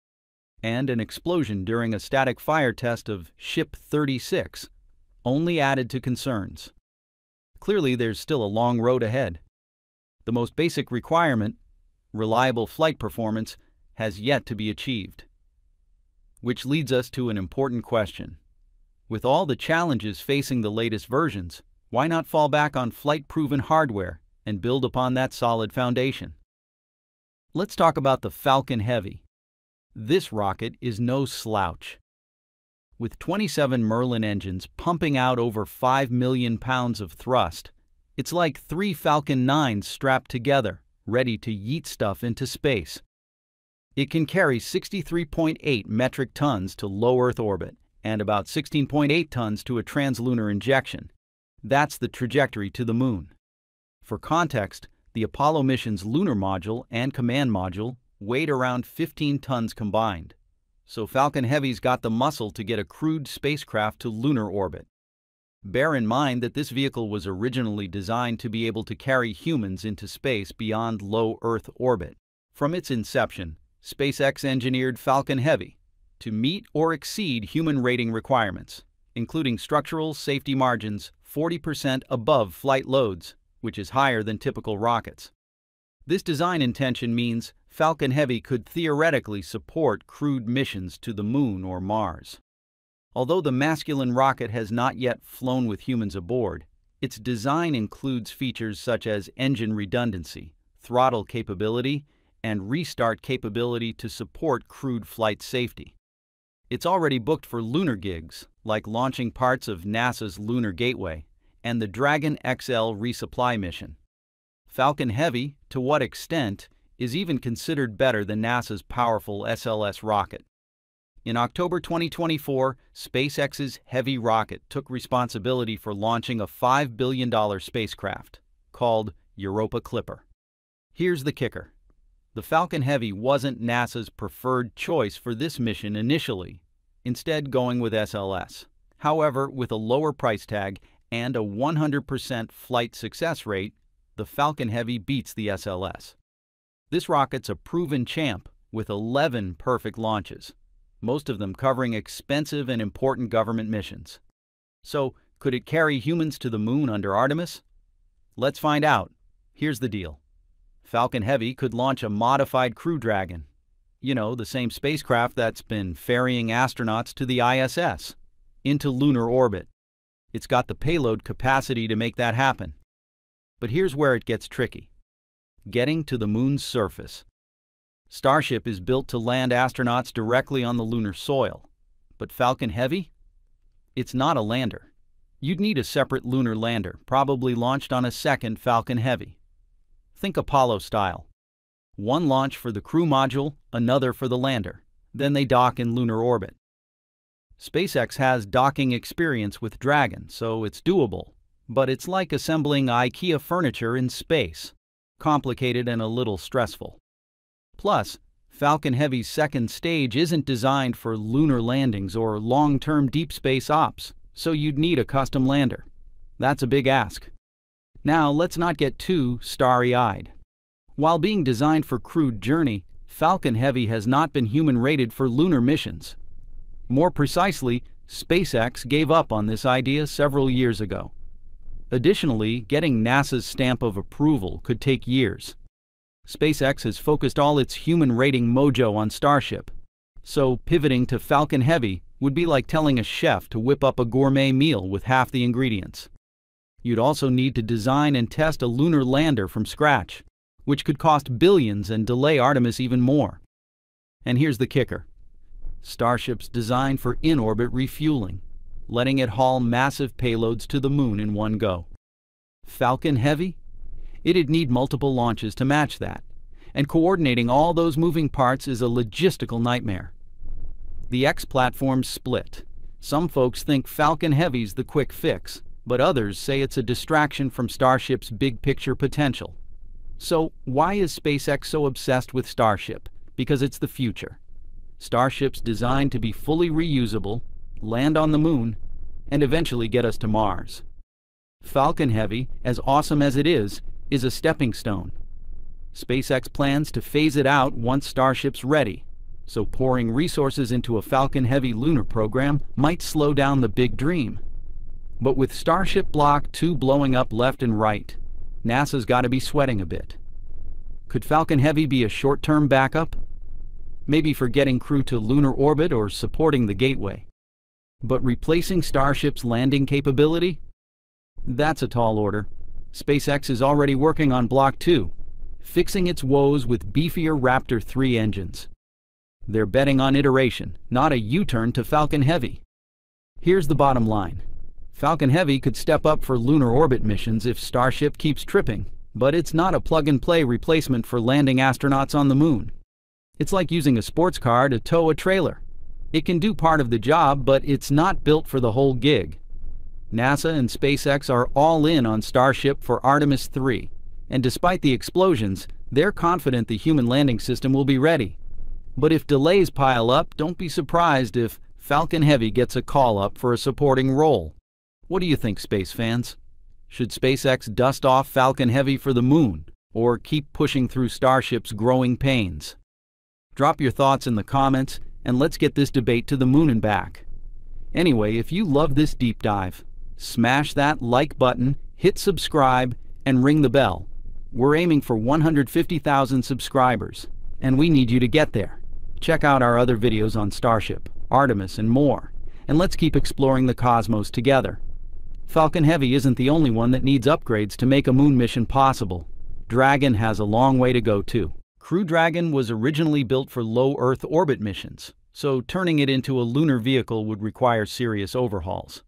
and an explosion during a static fire test of Ship 36 only added to concerns. Clearly, there's still a long road ahead. The most basic requirement, reliable flight performance, has yet to be achieved. Which leads us to an important question. With all the challenges facing the latest versions, why not fall back on flight-proven hardware and build upon that solid foundation? Let's talk about the Falcon Heavy. This rocket is no slouch. With 27 Merlin engines pumping out over 5 million pounds of thrust, it's like 3 Falcon 9s strapped together, ready to yeet stuff into space. It can carry 63.8 metric tons to low Earth orbit and about 16.8 tons to a translunar injection. That's the trajectory to the Moon. For context, the Apollo mission's lunar module and command module weighed around 15 tons combined, so Falcon Heavy's got the muscle to get a crewed spacecraft to lunar orbit. Bear in mind that this vehicle was originally designed to be able to carry humans into space beyond low Earth orbit. From its inception, SpaceX engineered Falcon Heavy to meet or exceed human rating requirements, including structural safety margins 40% above flight loads, which is higher than typical rockets. This design intention means Falcon Heavy could theoretically support crewed missions to the Moon or Mars. Although the masculine rocket has not yet flown with humans aboard, its design includes features such as engine redundancy, throttle capability, and restart capability to support crewed flight safety. It's already booked for lunar gigs, like launching parts of NASA's Lunar Gateway and the Dragon XL resupply mission. Falcon Heavy, to what extent, is even considered better than NASA's powerful SLS rocket. In October 2024, SpaceX's Heavy rocket took responsibility for launching a $5 billion spacecraft, called Europa Clipper. Here's the kicker. The Falcon Heavy wasn't NASA's preferred choice for this mission initially, instead going with SLS. However, with a lower price tag and a 100% flight success rate, the Falcon Heavy beats the SLS. This rocket's a proven champ with 11 perfect launches, most of them covering expensive and important government missions. So, could it carry humans to the Moon under Artemis? Let's find out. Here's the deal. Falcon Heavy could launch a modified Crew Dragon. You know, the same spacecraft that's been ferrying astronauts to the ISS, into lunar orbit. It's got the payload capacity to make that happen. But here's where it gets tricky. Getting to the Moon's surface. Starship is built to land astronauts directly on the lunar soil. But Falcon Heavy? It's not a lander. You'd need a separate lunar lander, probably launched on a second Falcon Heavy. Think Apollo style. One launch for the crew module, another for the lander. Then they dock in lunar orbit. SpaceX has docking experience with Dragon, so it's doable. But it's like assembling IKEA furniture in space. Complicated and a little stressful. Plus, Falcon Heavy's second stage isn't designed for lunar landings or long-term deep space ops, so you'd need a custom lander. That's a big ask. Now, let's not get too starry-eyed. While being designed for crewed journey, Falcon Heavy has not been human-rated for lunar missions. More precisely, SpaceX gave up on this idea several years ago. Additionally, getting NASA's stamp of approval could take years. SpaceX has focused all its human-rating mojo on Starship. So, pivoting to Falcon Heavy would be like telling a chef to whip up a gourmet meal with half the ingredients. You'd also need to design and test a lunar lander from scratch, which could cost billions and delay Artemis even more. And here's the kicker. Starship's designed for in-orbit refueling, letting it haul massive payloads to the moon in one go. Falcon Heavy? It'd need multiple launches to match that, and coordinating all those moving parts is a logistical nightmare. The X platform's split. Some folks think Falcon Heavy's the quick fix, but others say it's a distraction from Starship's big-picture potential. So, why is SpaceX so obsessed with Starship? Because it's the future. Starship's designed to be fully reusable, land on the moon, and eventually get us to Mars. Falcon Heavy, as awesome as it is a stepping stone. SpaceX plans to phase it out once Starship's ready, so pouring resources into a Falcon Heavy lunar program might slow down the big dream. But with Starship Block 2 blowing up left and right, NASA's got to be sweating a bit. Could Falcon Heavy be a short-term backup? Maybe for getting crew to lunar orbit or supporting the gateway. But replacing Starship's landing capability? That's a tall order. SpaceX is already working on Block 2, fixing its woes with beefier Raptor 3 engines. They're betting on iteration, not a U-turn to Falcon Heavy. Here's the bottom line. Falcon Heavy could step up for lunar orbit missions if Starship keeps tripping, but it's not a plug-and-play replacement for landing astronauts on the moon. It's like using a sports car to tow a trailer. It can do part of the job, but it's not built for the whole gig. NASA and SpaceX are all in on Starship for Artemis 3, and despite the explosions, they're confident the human landing system will be ready. But if delays pile up, don't be surprised if Falcon Heavy gets a call-up for a supporting role. What do you think, space fans? Should SpaceX dust off Falcon Heavy for the moon, or keep pushing through Starship's growing pains? Drop your thoughts in the comments, and let's get this debate to the moon and back. Anyway, if you love this deep dive, smash that like button, hit subscribe, and ring the bell. We're aiming for 150,000 subscribers, and we need you to get there. Check out our other videos on Starship, Artemis, and more, and let's keep exploring the cosmos together. Falcon Heavy isn't the only one that needs upgrades to make a moon mission possible. Dragon has a long way to go too. Crew Dragon was originally built for low Earth orbit missions, so turning it into a lunar vehicle would require serious overhauls.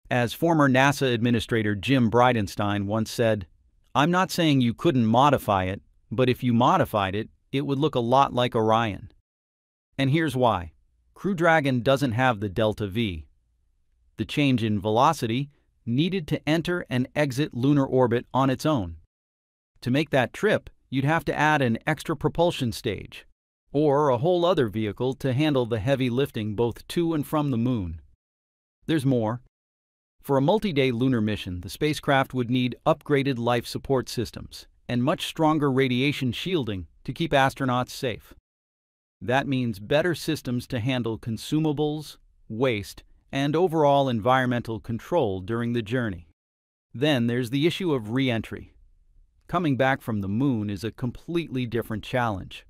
As former NASA Administrator Jim Bridenstine once said, "I'm not saying you couldn't modify it, but if you modified it, it would look a lot like Orion." And here's why. Crew Dragon doesn't have the Delta V. The change in velocity needed to enter and exit lunar orbit on its own. To make that trip, you'd have to add an extra propulsion stage, or a whole other vehicle to handle the heavy lifting both to and from the moon. There's more. For a multi-day lunar mission, the spacecraft would need upgraded life support systems and much stronger radiation shielding to keep astronauts safe. That means better systems to handle consumables, waste, and overall environmental control during the journey. Then there's the issue of re-entry. Coming back from the moon is a completely different challenge.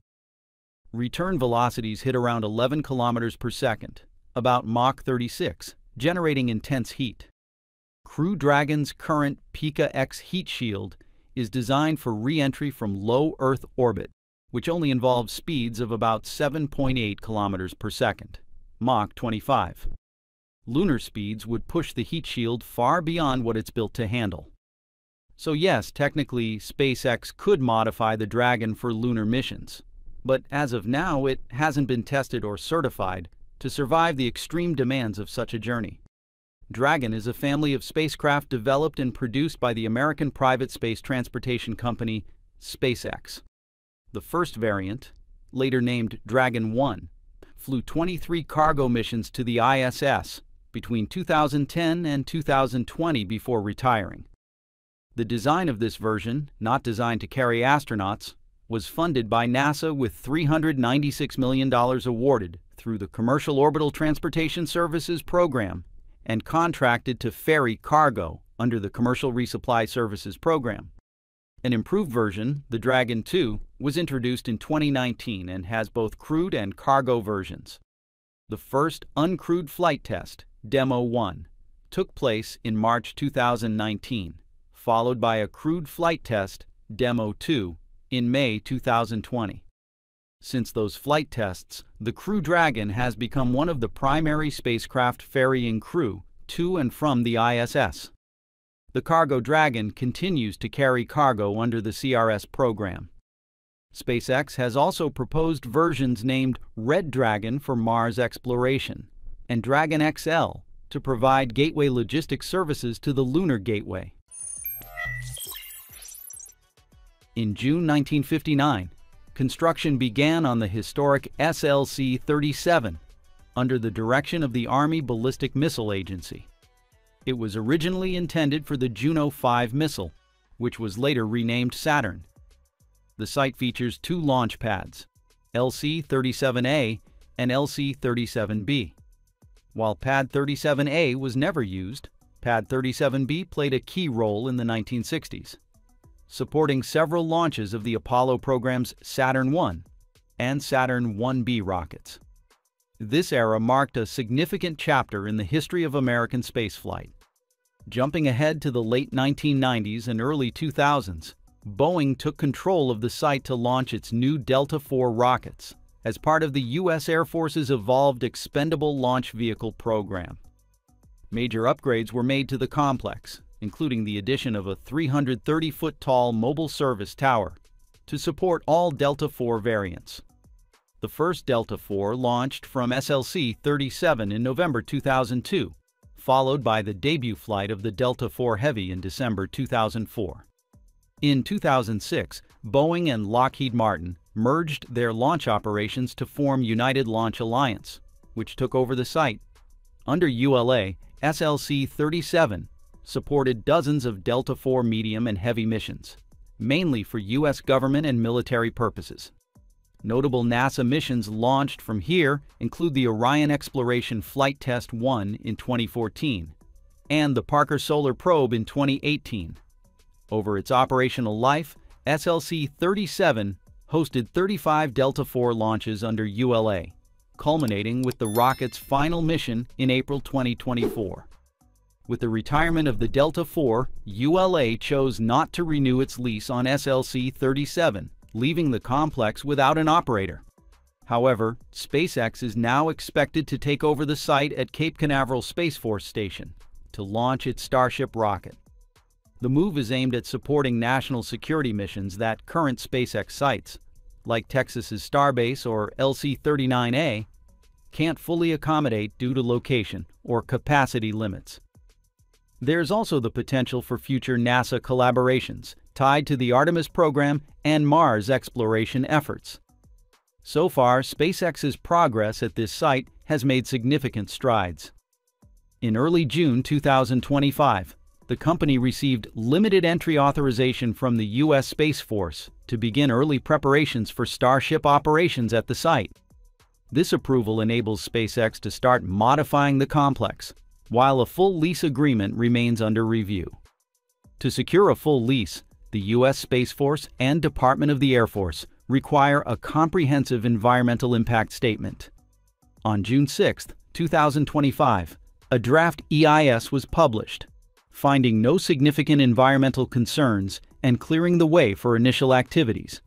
Return velocities hit around 11 kilometers per second, about Mach 36, generating intense heat. Crew Dragon's current Pika-X heat shield is designed for re-entry from low Earth orbit, which only involves speeds of about 7.8 kilometers per second, Mach 25. Lunar speeds would push the heat shield far beyond what it's built to handle. So yes, technically, SpaceX could modify the Dragon for lunar missions, but as of now, it hasn't been tested or certified to survive the extreme demands of such a journey. Dragon is a family of spacecraft developed and produced by the American private space transportation company SpaceX. The first variant, later named Dragon 1, flew 23 cargo missions to the ISS between 2010 and 2020 before retiring. The design of this version, not designed to carry astronauts, was funded by NASA with $396 million awarded through the Commercial Orbital Transportation Services Program and contracted to ferry cargo under the Commercial Resupply Services Program. An improved version, the Dragon 2, was introduced in 2019 and has both crewed and cargo versions. The first uncrewed flight test, Demo 1, took place in March 2019, followed by a crewed flight test, Demo 2, in May 2020. Since those flight tests, the Crew Dragon has become one of the primary spacecraft ferrying crew to and from the ISS. The Cargo Dragon continues to carry cargo under the CRS program. SpaceX has also proposed versions named Red Dragon for Mars exploration and Dragon XL to provide gateway logistics services to the Lunar Gateway. In June 1959, construction began on the historic SLC-37 under the direction of the Army Ballistic Missile Agency. It was originally intended for the Juno 5 missile, which was later renamed Saturn. The site features two launch pads, LC-37A and LC-37B. While Pad 37A was never used, Pad 37B played a key role in the 1960s, supporting several launches of the Apollo program's Saturn I and Saturn 1B rockets. This era marked a significant chapter in the history of American spaceflight. Jumping ahead to the late 1990s and early 2000s, Boeing took control of the site to launch its new Delta IV rockets as part of the U.S. Air Force's Evolved Expendable Launch Vehicle program. Major upgrades were made to the complex, including the addition of a 330-foot-tall mobile service tower to support all Delta IV variants. The first Delta IV launched from SLC-37 in November 2002, followed by the debut flight of the Delta IV Heavy in December 2004. In 2006, Boeing and Lockheed Martin merged their launch operations to form United Launch Alliance, which took over the site. Under ULA, SLC-37 supported dozens of Delta IV medium and heavy missions, mainly for U.S. government and military purposes. Notable NASA missions launched from here include the Orion Exploration Flight Test 1 in 2014 and the Parker Solar Probe in 2018. Over its operational life, SLC-37 hosted 35 Delta IV launches under ULA, culminating with the rocket's final mission in April 2024. With the retirement of the Delta IV, ULA chose not to renew its lease on SLC-37, leaving the complex without an operator. However, SpaceX is now expected to take over the site at Cape Canaveral Space Force Station to launch its Starship rocket. The move is aimed at supporting national security missions that current SpaceX sites, like Texas's Starbase or LC-39A, can't fully accommodate due to location or capacity limits. There's also the potential for future NASA collaborations tied to the Artemis program and Mars exploration efforts. So far, SpaceX's progress at this site has made significant strides. In early June 2025, the company received limited entry authorization from the U.S. Space Force to begin early preparations for Starship operations at the site. This approval enables SpaceX to start modifying the complex, while a full lease agreement remains under review. To secure a full lease, the U.S. Space Force and Department of the Air Force require a comprehensive environmental impact statement. On June 6, 2025, a draft EIS was published, finding no significant environmental concerns and clearing the way for initial activities.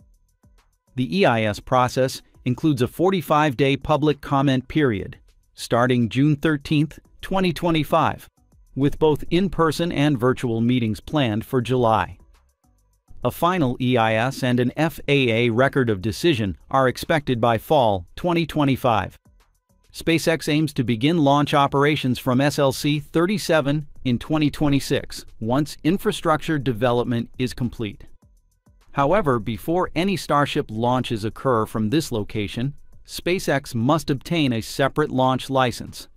The EIS process includes a 45-day public comment period, starting June 13, 2025, with both in-person and virtual meetings planned for July. A final EIS and an FAA record of decision are expected by fall 2025. SpaceX aims to begin launch operations from SLC-37 in 2026, once infrastructure development is complete. However, before any Starship launches occur from this location, SpaceX must obtain a separate launch license.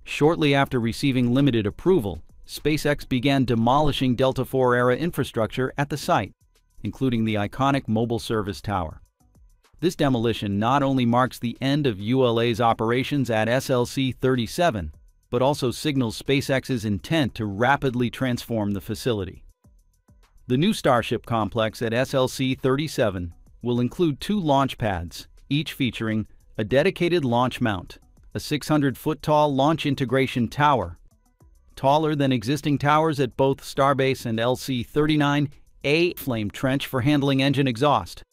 Shortly after receiving limited approval, SpaceX began demolishing Delta IV-era infrastructure at the site, including the iconic mobile service tower. This demolition not only marks the end of ULA's operations at SLC-37, but also signals SpaceX's intent to rapidly transform the facility. The new Starship complex at SLC-37 will include 2 launch pads, each featuring a dedicated launch mount, a 600-foot-tall launch integration tower, taller than existing towers at both Starbase and LC-39A, flame trench for handling engine exhaust.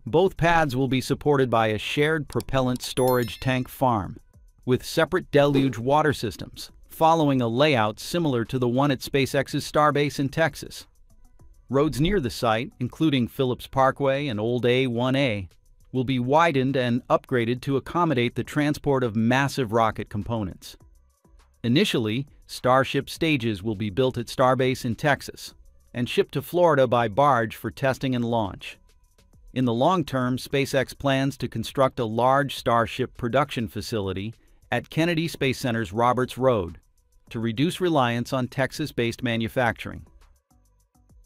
Both pads will be supported by a shared propellant storage tank farm, with separate deluge water systems, following a layout similar to the one at SpaceX's Starbase in Texas. Roads near the site, including Phillips Parkway and Old A1A, will be widened and upgraded to accommodate the transport of massive rocket components. Initially, Starship stages will be built at Starbase in Texas and shipped to Florida by barge for testing and launch. In the long term, SpaceX plans to construct a large Starship production facility at Kennedy Space Center's Roberts Road to reduce reliance on Texas-based manufacturing.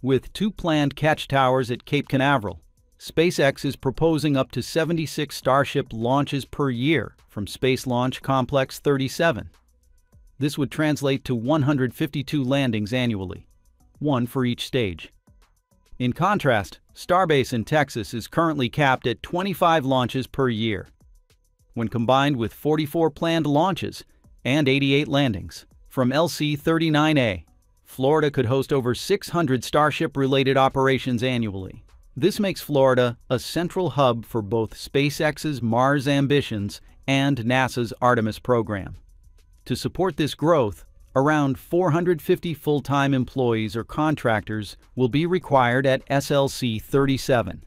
With 2 planned catch towers at Cape Canaveral, SpaceX is proposing up to 76 Starship launches per year from Space Launch Complex 37. This would translate to 152 landings annually, 1 for each stage. In contrast, Starbase in Texas is currently capped at 25 launches per year. When combined with 44 planned launches and 88 landings from LC-39A, Florida could host over 600 Starship-related operations annually. This makes Florida a central hub for both SpaceX's Mars ambitions and NASA's Artemis program. To support this growth, around 450 full-time employees or contractors will be required at SLC-37.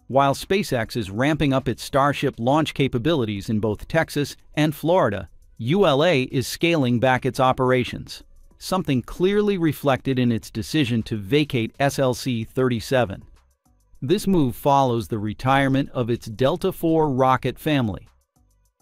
While SpaceX is ramping up its Starship launch capabilities in both Texas and Florida, ULA is scaling back its operations, something clearly reflected in its decision to vacate SLC-37. This move follows the retirement of its Delta IV rocket family.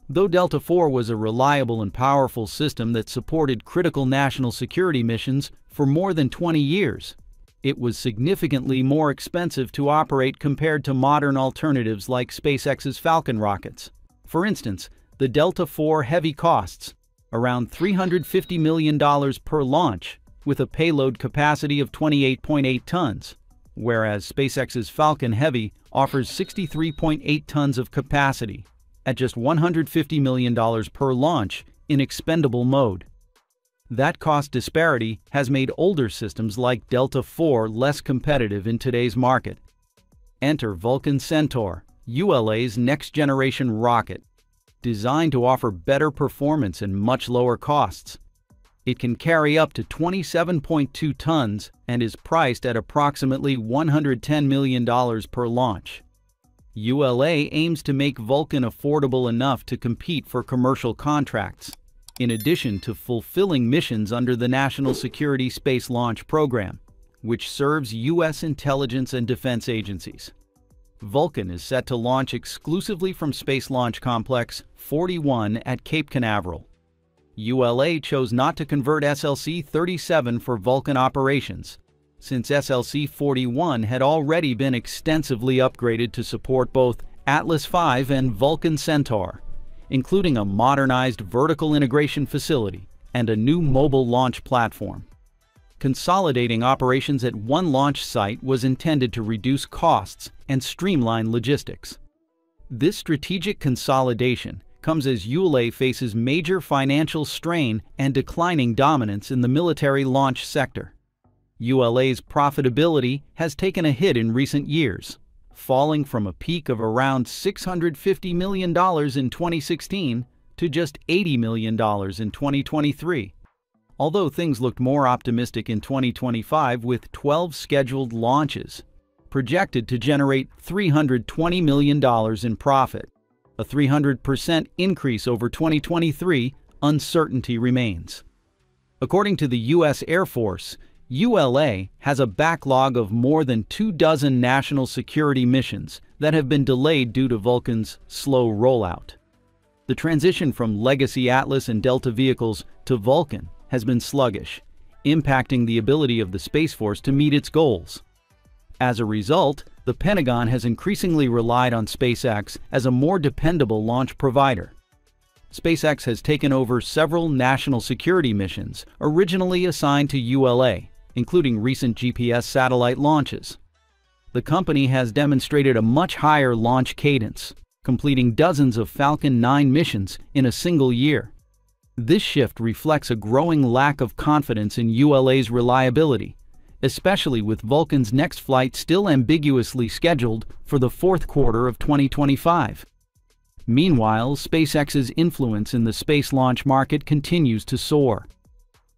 Though Delta IV was a reliable and powerful system that supported critical national security missions for more than 20 years, it was significantly more expensive to operate compared to modern alternatives like SpaceX's Falcon rockets. For instance, the Delta IV Heavy costs around $350 million per launch, with a payload capacity of 28.8 tons, whereas SpaceX's Falcon Heavy offers 63.8 tons of capacity at just $150 million per launch in expendable mode. That cost disparity has made older systems like Delta IV less competitive in today's market. Enter Vulcan Centaur, ULA's next-generation rocket, designed to offer better performance and much lower costs. It can carry up to 27.2 tons and is priced at approximately $110 million per launch. ULA aims to make Vulcan affordable enough to compete for commercial contracts, in addition to fulfilling missions under the National Security Space Launch Program, which serves U.S. intelligence and defense agencies. Vulcan is set to launch exclusively from Space Launch Complex 41 at Cape Canaveral. ULA chose not to convert SLC-37 for Vulcan operations, since SLC-41 had already been extensively upgraded to support both Atlas V and Vulcan Centaur, including a modernized vertical integration facility and a new mobile launch platform. Consolidating operations at one launch site was intended to reduce costs and streamline logistics. This strategic consolidation comes as ULA faces major financial strain and declining dominance in the military launch sector. ULA's profitability has taken a hit in recent years, falling from a peak of around $650 million in 2016 to just $80 million in 2023. Although things looked more optimistic in 2025 with 12 scheduled launches, projected to generate $320 million in profit. A 300% increase over 2023, uncertainty remains. According to the U.S. Air Force, ULA has a backlog of more than 24 national security missions that have been delayed due to Vulcan's slow rollout. The transition from legacy Atlas and Delta vehicles to Vulcan has been sluggish, impacting the ability of the Space Force to meet its goals. As a result, the Pentagon has increasingly relied on SpaceX as a more dependable launch provider. SpaceX has taken over several national security missions originally assigned to ULA, including recent GPS satellite launches. The company has demonstrated a much higher launch cadence, completing dozens of Falcon 9 missions in a single year. This shift reflects a growing lack of confidence in ULA's reliability, especially with Vulcan's next flight still ambiguously scheduled for the fourth quarter of 2025. Meanwhile, SpaceX's influence in the space launch market continues to soar.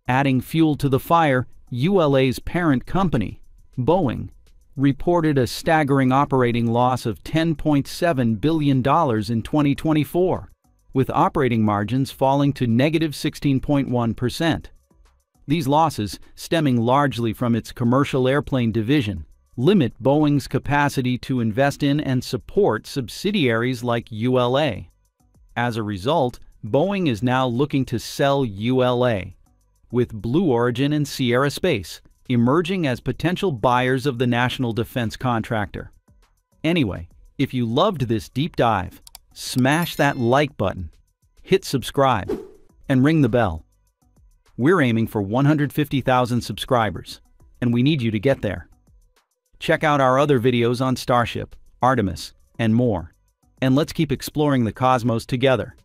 Adding fuel to the fire, ULA's parent company, Boeing, reported a staggering operating loss of $10.7 billion in 2024, with operating margins falling to negative 16.1%. These losses, stemming largely from its commercial airplane division, limit Boeing's capacity to invest in and support subsidiaries like ULA. As a result, Boeing is now looking to sell ULA, with Blue Origin and Sierra Space emerging as potential buyers of the national defense contractor. Anyway, if you loved this deep dive, smash that like button, hit subscribe, and ring the bell. We're aiming for 150,000 subscribers, and we need you to get there. Check out our other videos on Starship, Artemis, and more. And let's keep exploring the cosmos together.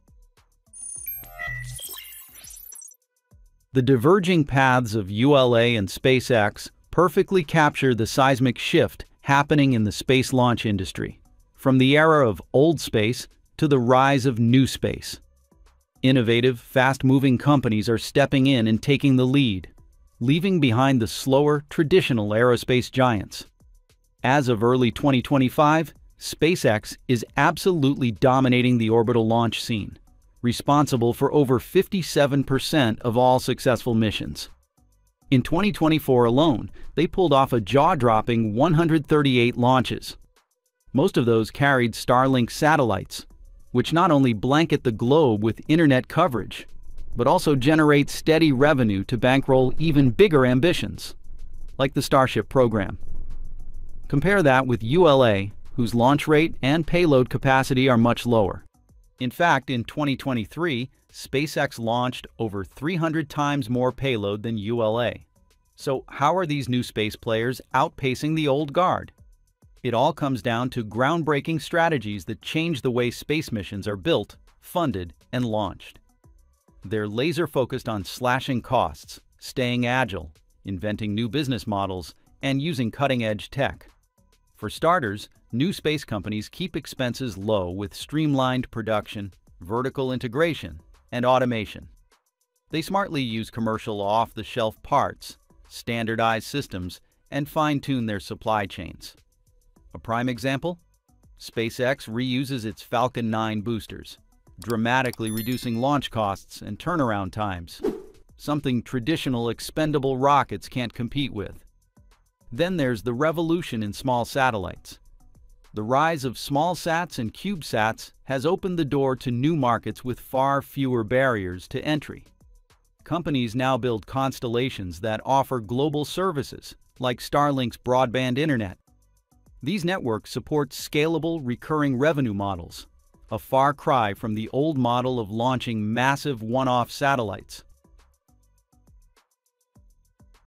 The diverging paths of ULA and SpaceX perfectly capture the seismic shift happening in the space launch industry, from the era of old space to the rise of new space. Innovative, fast-moving companies are stepping in and taking the lead, leaving behind the slower, traditional aerospace giants. As of early 2025, SpaceX is absolutely dominating the orbital launch scene, responsible for over 57% of all successful missions. In 2024 alone, they pulled off a jaw-dropping 138 launches. Most of those carried Starlink satellites, which not only blanket the globe with internet coverage, but also generate steady revenue to bankroll even bigger ambitions, like the Starship program. Compare that with ULA, whose launch rate and payload capacity are much lower. In fact, in 2023, SpaceX launched over 300 times more payload than ULA. So how are these new space players outpacing the old guard? It all comes down to groundbreaking strategies that change the way space missions are built, funded, and launched. They're laser-focused on slashing costs, staying agile, inventing new business models, and using cutting-edge tech. For starters, new space companies keep expenses low with streamlined production, vertical integration, and automation. They smartly use commercial off-the-shelf parts, standardize systems, and fine-tune their supply chains. A prime example? SpaceX reuses its Falcon 9 boosters, dramatically reducing launch costs and turnaround times, something traditional expendable rockets can't compete with. Then there's the revolution in small satellites. The rise of small sats and CubeSats has opened the door to new markets with far fewer barriers to entry. Companies now build constellations that offer global services, like Starlink's broadband internet. These networks support scalable, recurring revenue models, a far cry from the old model of launching massive one-off satellites.